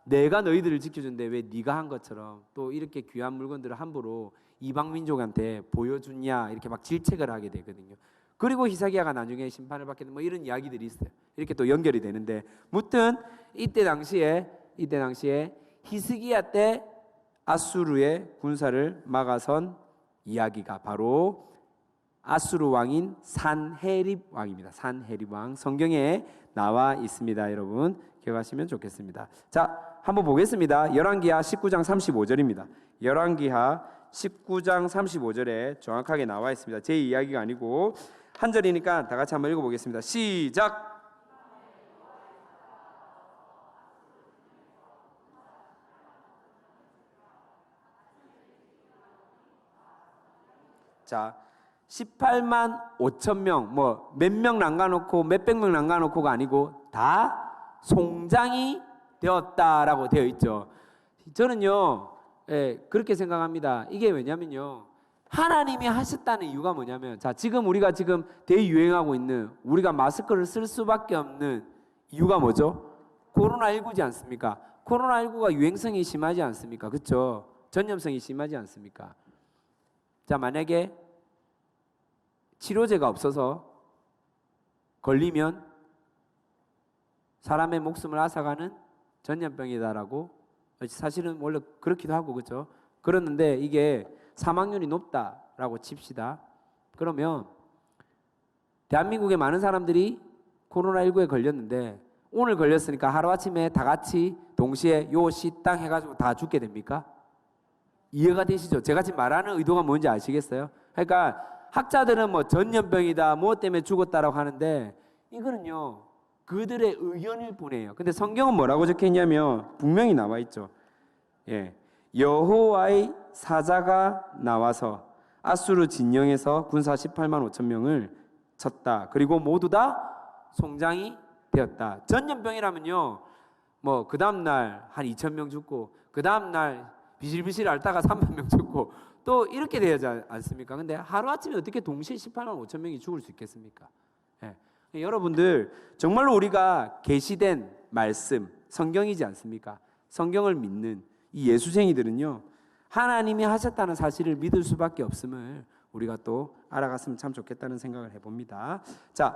내가 너희들을 지켜준데 왜 네가 한 것처럼 또 이렇게 귀한 물건들을 함부로 이방 민족한테 보여주냐, 이렇게 막 질책을 하게 되거든요. 그리고 히스기야가 나중에 심판을 받게 되는 뭐 이런 이야기들이 있어요. 이렇게 또 연결이 되는데, 무튼 이때 당시에 히스기야 때 아수르의 군사를 막아선 이야기가 바로 아수르 왕인 산헤립 왕입니다. 산헤립 왕, 성경에 나와 있습니다. 여러분 기억하시면 좋겠습니다. 자, 한번 보겠습니다. 열왕기하 19장 35절입니다. 열왕기하 19장 35절에 정확하게 나와 있습니다. 제 이야기가 아니고 한 절이니까 다 같이 한번 읽어보겠습니다. 시작. 자, 18만 5천 명, 뭐 몇 명 남가놓고 몇백 명 남가놓고가 아니고 다 송장이 되었다라고 되어 있죠. 저는요, 그렇게 생각합니다. 이게 왜냐면요, 하나님이 하셨다는 이유가 뭐냐면, 자, 지금 우리가 지금 대유행하고 있는, 우리가 마스크를 쓸 수밖에 없는 이유가 뭐죠? 코로나19지 않습니까? 코로나19가 유행성이 심하지 않습니까? 그렇죠? 전염성이 심하지 않습니까? 자, 만약에 치료제가 없어서 걸리면 사람의 목숨을 앗아가는 전염병이다라고, 사실은 원래 그렇기도 하고, 그렇죠? 그러는데 이게 사망률이 높다라고 칩시다. 그러면 대한민국의 많은 사람들이 코로나19에 걸렸는데 오늘 걸렸으니까 하루아침에 다 같이 동시에 요 시땅 해가지고 다 죽게 됩니까? 이해가 되시죠? 제가 지금 말하는 의도가 뭔지 아시겠어요? 그러니까 학자들은 뭐 전염병이다, 뭐 때문에 죽었다라고 하는데 이거는요 그들의 의견일 뿐이에요. 근데 성경은 뭐라고 적혀 있냐면 분명히 나와 있죠. 예, 여호와의 사자가 나와서 아수르 진영에서 군사 18만 5천 명을 쳤다. 그리고 모두 다 송장이 되었다. 전염병이라면요, 뭐 그 다음 날 한 2천 명 죽고 그 다음 날 비실비실 앓다가 3만 명 죽고 또 이렇게 되지 않습니까? 근데 하루 아침에 어떻게 동시에 18만 5천 명이 죽을 수 있겠습니까? 예. 여러분들 정말로 우리가 계시된 말씀 성경이지 않습니까? 성경을 믿는 이 예수쟁이들은요 하나님이 하셨다는 사실을 믿을 수밖에 없음을 우리가 또 알아갔으면 참 좋겠다는 생각을 해봅니다. 자,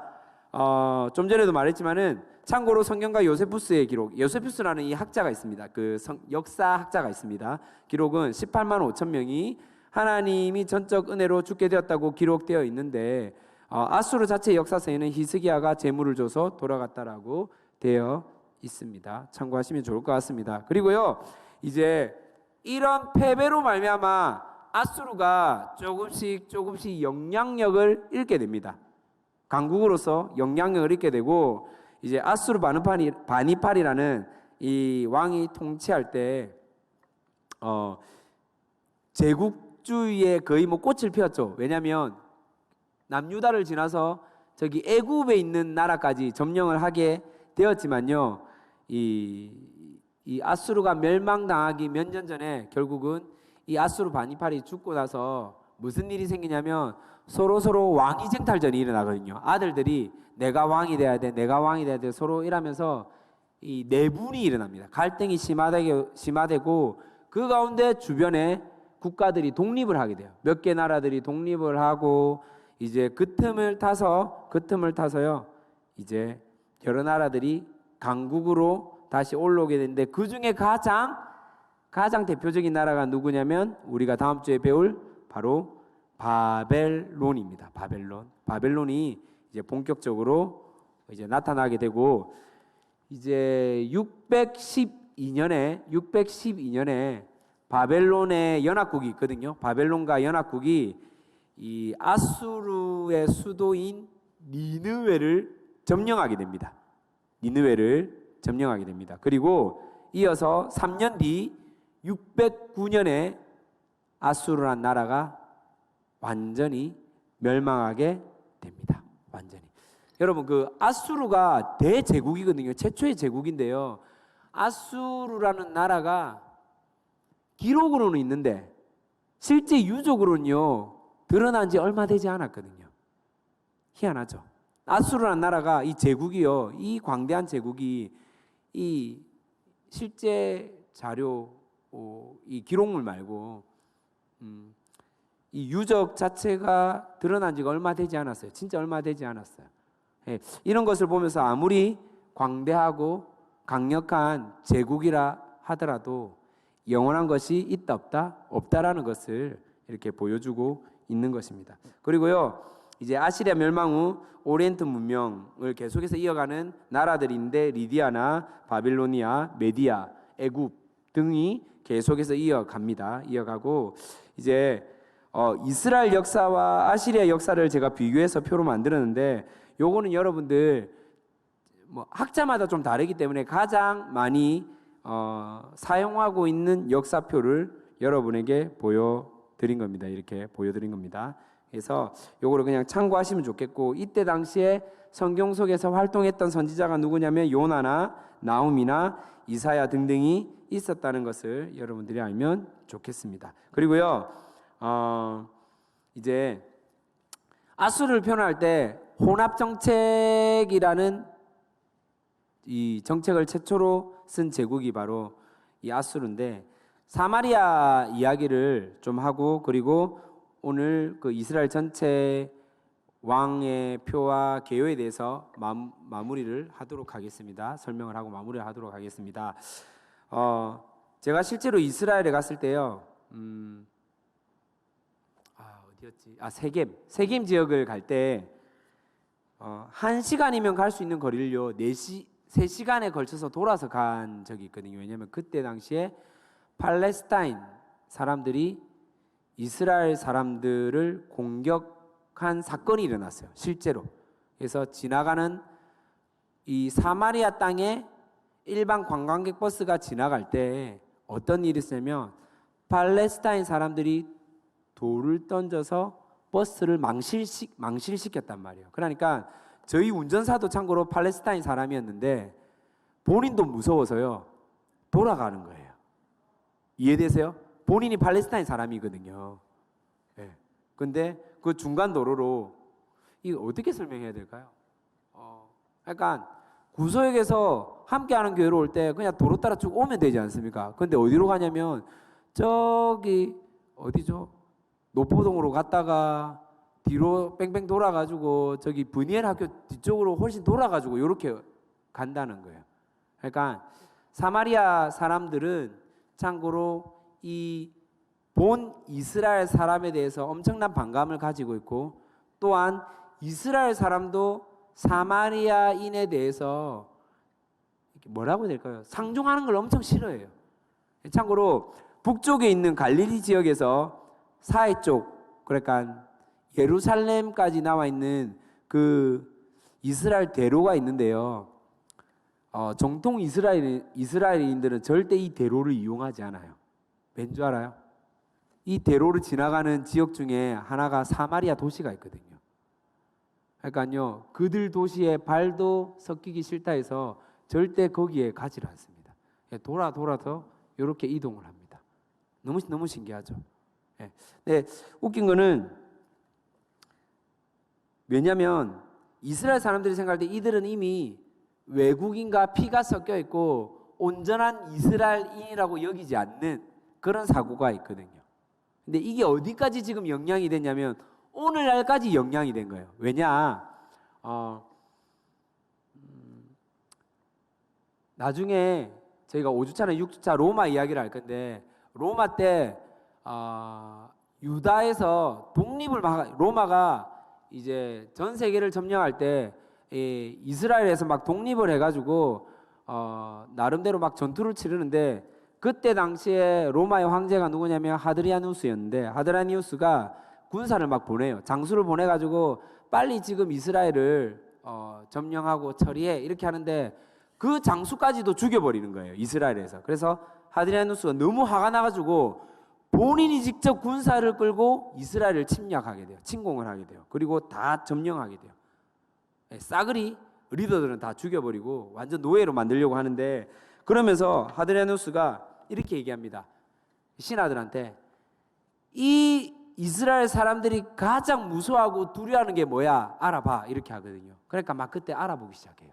좀 전에도 말했지만은 참고로 성경가 요세푸스의 기록, 요세푸스라는 이 학자가 있습니다. 그 역사 학자가 있습니다. 기록은 18만 5천 명이 하나님이 전적 은혜로 죽게 되었다고 기록되어 있는데 아수르 자체 역사서에는 히스기야가 재물을 줘서 돌아갔다라고 되어 있습니다. 참고하시면 좋을 것 같습니다. 그리고요 이제 이런 패배로 말미암아 아수르가 조금씩 영향력을 잃게 됩니다. 강국으로서 영향력을 잃게 되고 이제 아수르 바니팔이라는 이 왕이 통치할 때 제국주의에 거의 뭐 꽃을 피웠죠. 왜냐하면 남유다를 지나서 저기 애굽에 있는 나라까지 점령을 하게 되었지만요. 이 아수르가 멸망당하기 몇 년 전에 결국은 이 아수르 바니팔이 죽고 나서 무슨 일이 생기냐면 서로 왕위쟁탈전이 일어나거든요. 아들들이 내가 왕이 돼야 돼, 내가 왕이 돼야 돼 서로 이러면서 이 내분이 일어납니다. 갈등이 심화되고 그 가운데 주변에 국가들이 독립을 하게 돼요. 몇 개 나라들이 독립을 하고 이제 그 틈을 타서요. 이제 여러 나라들이 강국으로 다시 올라오게 되는데 그 중에 가장 대표적인 나라가 누구냐면 우리가 다음 주에 배울 바로 바벨론입니다. 바벨론이 이제 본격적으로 이제 나타나게 되고 이제 612년에 바벨론의 연합국이 있거든요. 바벨론과 연합국이 이 아수르의 수도인 니느웨를 점령하게 됩니다. 그리고 이어서 3년 뒤 609년에 아수르란 나라가 완전히 멸망하게 됩니다. 완전히. 여러분 그 아수르가 대제국이거든요. 최초의 제국인데요. 아수르라는 나라가 기록으로는 있는데 실제 유적으로는요 드러난 지 얼마 되지 않았거든요. 희한하죠. 아수르라는 나라가 이 제국이요, 이 광대한 제국이 이 실제 자료, 이 기록물 말고 이 유적 자체가 드러난 지가 얼마 되지 않았어요. 진짜 얼마 되지 않았어요. 예, 이런 것을 보면서 아무리 광대하고 강력한 제국이라 하더라도 영원한 것이 있다 없다라는 것을 이렇게 보여주고 있는 것입니다. 그리고요 이제 아시리아 멸망 후 오리엔트 문명을 계속해서 이어가는 나라들인데 리디아나 바빌로니아, 메디아, 애굽 등이 계속해서 이어가고 이제 이스라엘 역사와 아시리아 역사를 제가 비교해서 표로 만들었는데 요거는 여러분들 뭐 학자마다 좀 다르기 때문에 가장 많이 사용하고 있는 역사표를 여러분에게 보여드린 겁니다. 이렇게 보여드린 겁니다. 그래서 요거를 그냥 참고하시면 좋겠고 이때 당시에 성경 속에서 활동했던 선지자가 누구냐면 요나나 나훔이나 이사야 등등이 있었다는 것을 여러분들이 알면 좋겠습니다. 그리고요 이제 아수르를 표현할 때 혼합 정책이라는 이 정책을 최초로 쓴 제국이 바로 이 아수르인데 사마리아 이야기를 좀 하고 그리고 오늘 그 이스라엘 전체 왕의 표와 개요에 대해서 마무리를 하도록 하겠습니다. 설명을 하고 마무리를 하도록 하겠습니다. 제가 실제로 이스라엘에 갔을 때요. 어디였지? 세겜 지역을 갈 때 1시간이면 갈 수 있는 거리를요 3시간에 걸쳐서 돌아서 간 적이 있거든요. 왜냐하면 그때 당시에 팔레스타인 사람들이 이스라엘 사람들을 공격하려고 사건이 일어났어요. 실제로. 그래서 지나가는 이 사마리아 땅에 일반 관광객 버스가 지나갈 때 어떤 일이 있었냐면 팔레스타인 사람들이 돌을 던져서 버스를 망실시켰단 말이에요. 그러니까 저희 운전사도 참고로 팔레스타인 사람이었는데 본인도 무서워서요 돌아가는 거예요. 이해되세요? 본인이 팔레스타인 사람이거든요. 네. 근데 그 중간 도로로 이거 어떻게 설명해야 될까요? 그러니까 구소역에서 함께하는 교회로 올 때 그냥 도로 따라 쭉 오면 되지 않습니까? 근데 어디로 가냐면 저기 어디죠? 노포동으로 갔다가 뒤로 뺑뺑 돌아가지고 저기 브니엘 학교 뒤쪽으로 훨씬 돌아가지고 이렇게 간다는 거예요. 그러니까 사마리아 사람들은 참고로 이 본 이스라엘 사람에 대해서 엄청난 반감을 가지고 있고 또한 이스라엘 사람도 사마리아인에 대해서 뭐라고 해야 될까요? 상종하는 걸 엄청 싫어해요. 참고로 북쪽에 있는 갈릴리 지역에서 사해 쪽, 그러니까 예루살렘까지 나와 있는 그 이스라엘 대로가 있는데요. 정통 이스라엘인들은 절대 이 대로를 이용하지 않아요. 왠 줄 알아요? 이 대로를 지나가는 지역 중에 하나가 사마리아 도시가 있거든요. 그러니까요, 그들 도시에 발도 섞이기 싫다 해서 절대 거기에 가지를 않습니다. 돌아서 이렇게 이동을 합니다. 너무 신기하죠. 네, 웃긴 거는 왜냐하면 이스라엘 사람들이 생각할 때 이들은 이미 외국인과 피가 섞여 있고 온전한 이스라엘인이라고 여기지 않는 그런 사고가 있거든요. 근데 이게 어디까지 지금 영향이 됐냐면 오늘날까지 영향이 된 거예요. 왜냐? 나중에 저희가 5주차나 6주차 로마 이야기를 할 건데 로마 때 유다에서 독립을 로마가 이제 전 세계를 점령할 때 이스라엘에서 막 독립을 해가지고 나름대로 막 전투를 치르는데 그때 당시에 로마의 황제가 누구냐면 하드리아누스였는데 하드리아누스가 군사를 막 보내요. 장수를 보내가지고 빨리 지금 이스라엘을 점령하고 처리해 이렇게 하는데 그 장수까지도 죽여버리는 거예요. 이스라엘에서. 그래서 하드리아누스가 너무 화가 나가지고 본인이 직접 군사를 끌고 이스라엘을 침략하게 돼요. 침공을 하게 돼요. 그리고 다 점령하게 돼요. 싸그리 리더들은 다 죽여버리고 완전 노예로 만들려고 하는데 그러면서 하드리아누스가 이렇게 얘기합니다. 신하들한테 이 이스라엘 사람들이 가장 무서워하고 두려워하는 게 뭐야? 알아봐. 이렇게 하거든요. 그러니까 막 그때 알아보기 시작해요.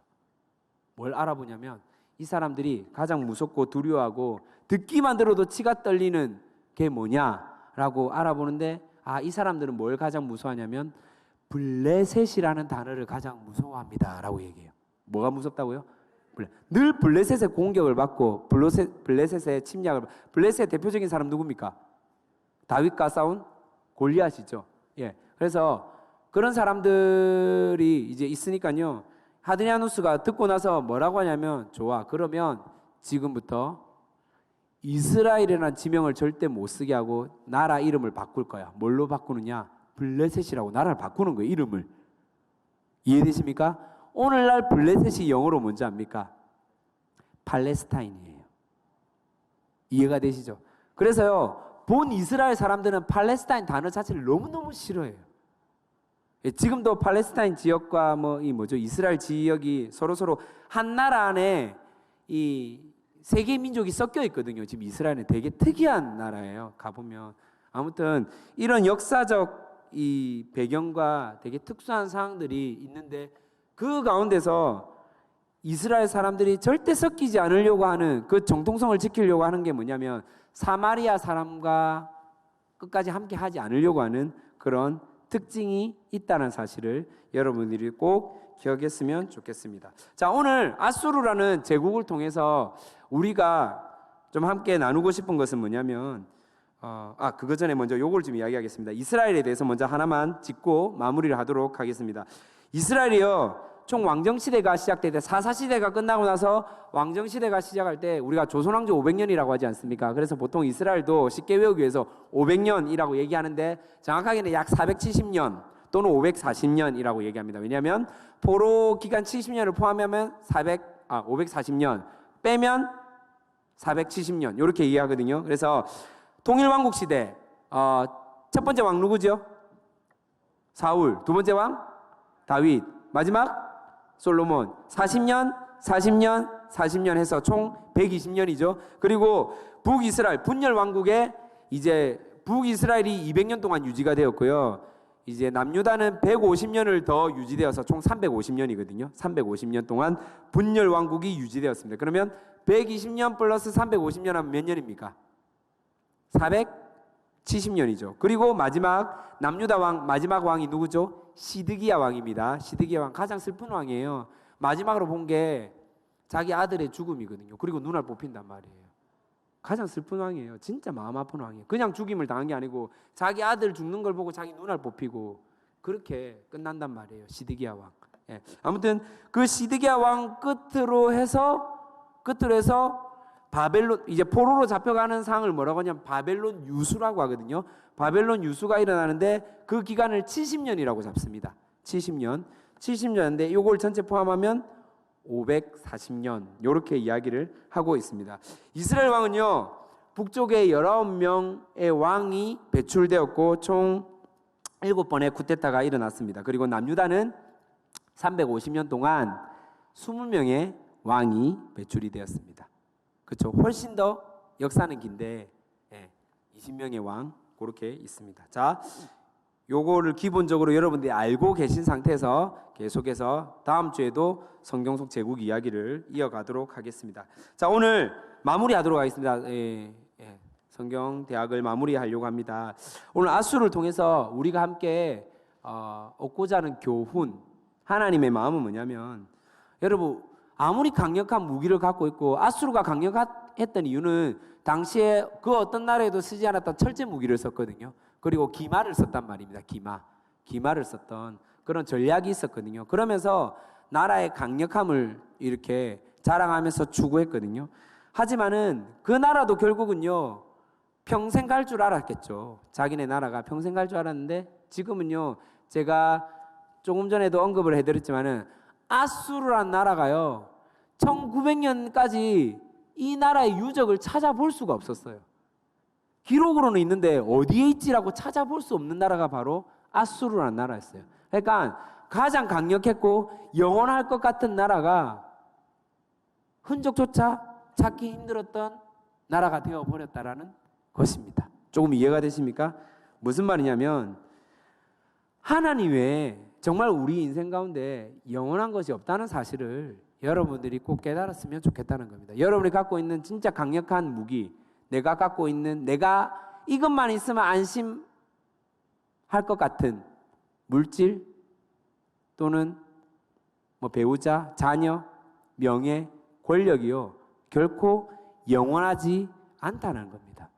뭘 알아보냐면 이 사람들이 가장 무섭고 두려워하고 듣기만 들어도 치가 떨리는 게 뭐냐라고 알아보는데 이 사람들은 뭘 가장 무서워하냐면 블레셋이라는 단어를 가장 무서워합니다라고 얘기해요. 뭐가 무섭다고요? 늘 블레셋의 공격을 받고 블레셋의 침략을 블레셋의 대표적인 사람 누굽니까? 다윗과 싸운 골리앗이죠. 그래서 그런 사람들이 이제 있으니까요. 하드리아누스가 듣고 나서 뭐라고 하냐면 좋아. 그러면 지금부터 이스라엘이라는 지명을 절대 못 쓰게 하고 나라 이름을 바꿀 거야. 뭘로 바꾸느냐? 블레셋이라고 나라를 바꾸는 거예요. 이름을. 이해되십니까? 오늘날 블레셋이 영어로 뭔지 압니까? 팔레스타인이에요. 이해가 되시죠? 그래서요. 본 이스라엘 사람들은 팔레스타인 단어 자체를 너무너무 싫어해요. 지금도 팔레스타인 지역과 이스라엘 지역이 서로 한 나라 안에 이 세 개 민족이 섞여 있거든요. 지금 이스라엘은 되게 특이한 나라예요. 가보면 아무튼 이런 역사적 이 배경과 되게 특수한 상황들이 있는데 그 가운데서 이스라엘 사람들이 절대 섞이지 않으려고 하는 그 정통성을 지키려고 하는 게 뭐냐면 사마리아 사람과 끝까지 함께 하지 않으려고 하는 그런 특징이 있다는 사실을 여러분들이 꼭 기억했으면 좋겠습니다. 자, 오늘 아수르라는 제국을 통해서 우리가 좀 함께 나누고 싶은 것은 뭐냐면 그거 전에 먼저 요걸 좀 이야기하겠습니다. 이스라엘에 대해서 먼저 하나만 짚고 마무리를 하도록 하겠습니다. 이스라엘이요 총 왕정시대가 시작될 때 사사시대가 끝나고 나서 왕정시대가 시작할 때 우리가 조선왕조 500년이라고 하지 않습니까? 그래서 보통 이스라엘도 쉽게 외우기 위해서 500년이라고 얘기하는데 정확하게는 약 470년 또는 540년이라고 얘기합니다. 왜냐하면 포로 기간 70년을 포함하면 540년 빼면 470년 이렇게 이해하거든요. 그래서 통일왕국 시대 첫 번째 왕 누구죠? 사울. 두 번째 왕 다윗. 마지막 솔로몬. 40년 해서 총 120년이죠. 그리고 북이스라엘 분열 왕국에 이제 북이스라엘이 200년 동안 유지가 되었고요. 이제 남유다는 150년을 더 유지되어서 총 350년이거든요. 350년 동안 분열 왕국이 유지되었습니다. 그러면 120년 플러스 350년 하면 몇 년입니까? 470년이죠. 그리고 마지막 남유다 왕 마지막 왕이 누구죠? 시드기야 왕입니다. 시드기야 왕 가장 슬픈 왕이에요. 마지막으로 본 게 자기 아들의 죽음이거든요. 그리고 눈알 뽑힌단 말이에요. 가장 슬픈 왕이에요. 진짜 마음 아픈 왕이에요. 그냥 죽임을 당한 게 아니고 자기 아들 죽는 걸 보고 자기 눈알 뽑히고 그렇게 끝난단 말이에요. 시드기야 왕. 예. 아무튼 그 시드기야 왕 끝으로 해서 바벨론 이제 포로로 잡혀가는 상황을 뭐라고 하냐면 바벨론 유수라고 하거든요. 바벨론 유수가 일어나는데 그 기간을 70년이라고 잡습니다. 70년인데 이걸 전체 포함하면 540년 이렇게 이야기를 하고 있습니다. 이스라엘 왕은요 북쪽에 19명의 왕이 배출되었고 총 7번의 쿠데타가 일어났습니다. 그리고 남유다는 350년 동안 20명의 왕이 배출이 되었습니다. 그렇죠? 훨씬 더 역사는 긴데 20명의 왕 그렇게 있습니다. 자, 요거를 기본적으로 여러분들이 알고 계신 상태에서 계속해서 다음 주에도 성경 속 제국 이야기를 이어가도록 하겠습니다. 자, 오늘 마무리하도록 하겠습니다. 성경 대학을 마무리하려고 합니다. 오늘 아수를 통해서 우리가 함께 얻고자 하는 교훈, 하나님의 마음은 뭐냐면 여러분 아무리 강력한 무기를 갖고 있고 아수르가 강력했던 이유는 당시에 그 어떤 나라에도 쓰지 않았던 철제 무기를 썼거든요. 그리고 기마를 썼단 말입니다. 기마를 썼던 그런 전략이 있었거든요. 그러면서 나라의 강력함을 이렇게 자랑하면서 추구했거든요. 하지만은 그 나라도 결국은요 평생 갈 줄 알았겠죠. 자기네 나라가 평생 갈 줄 알았는데 지금은요 제가 조금 전에도 언급을 해드렸지만은 아수르란 나라가요 1900년까지 이 나라의 유적을 찾아볼 수가 없었어요. 기록으로는 있는데 어디에 있지라고 찾아볼 수 없는 나라가 바로 아수르란 나라였어요. 그러니까 가장 강력했고 영원할 것 같은 나라가 흔적조차 찾기 힘들었던 나라가 되어버렸다라는 것입니다. 조금 이해가 되십니까? 무슨 말이냐면 하나님 외에 정말 우리 인생 가운데 영원한 것이 없다는 사실을 여러분들이 꼭 깨달았으면 좋겠다는 겁니다. 여러분이 갖고 있는 진짜 강력한 무기, 내가 갖고 있는 내가 이것만 있으면 안심할 것 같은 물질 또는 뭐 배우자, 자녀, 명예, 권력이요 결코 영원하지 않다는 겁니다.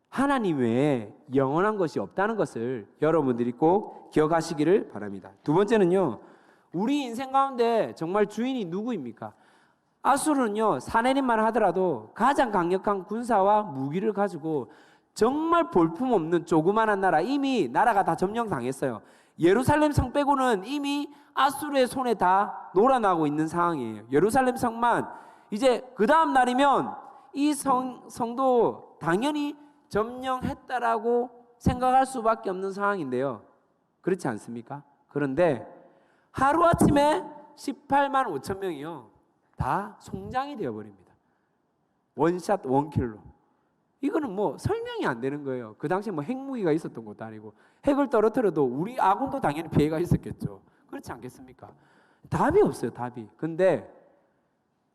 하나님 외에 영원한 것이 없다는 것을 여러분들이 꼭 기억하시기를 바랍니다. 두 번째는요, 우리 인생 가운데 정말 주인이 누구입니까? 아수르는요, 사내림만 하더라도 가장 강력한 군사와 무기를 가지고 정말 볼품없는 조그만한 나라, 이미 나라가 다 점령당했어요. 예루살렘 성 빼고는 이미 아수르의 손에 다 놀아나고 있는 상황이에요. 예루살렘 성만 이제 그 다음 날이면 이 성도 당연히 점령했다라고 생각할 수밖에 없는 상황인데요. 그렇지 않습니까? 그런데 하루아침에 18만 5천 명이요. 다 송장이 되어버립니다. 원샷 원킬로. 이거는 뭐 설명이 안 되는 거예요. 그 당시에 뭐 핵무기가 있었던 것도 아니고 핵을 떨어뜨려도 우리 아군도 당연히 피해가 있었겠죠. 그렇지 않겠습니까? 답이 없어요. 답이. 근데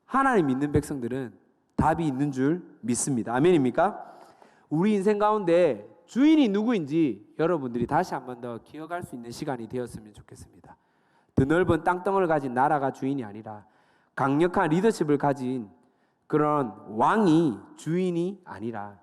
하나님 믿는 백성들은 답이 있는 줄 믿습니다. 아멘입니까? 우리 인생 가운데 주인이 누구인지 여러분들이 다시 한 번 더 기억할 수 있는 시간이 되었으면 좋겠습니다. 드넓은 땅덩어리를 가진 나라가 주인이 아니라 강력한 리더십을 가진 그런 왕이 주인이 아니라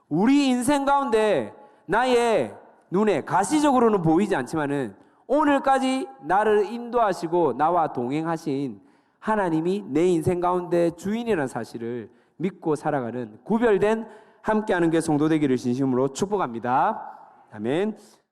우리 인생 가운데 나의 눈에 가시적으로는 보이지 않지만은 오늘까지 나를 인도하시고 나와 동행하신 하나님이 내 인생 가운데 주인이라는 사실을 믿고 살아가는 구별된 함께하는 게 성도 되기를 진심으로 축복합니다. 아멘.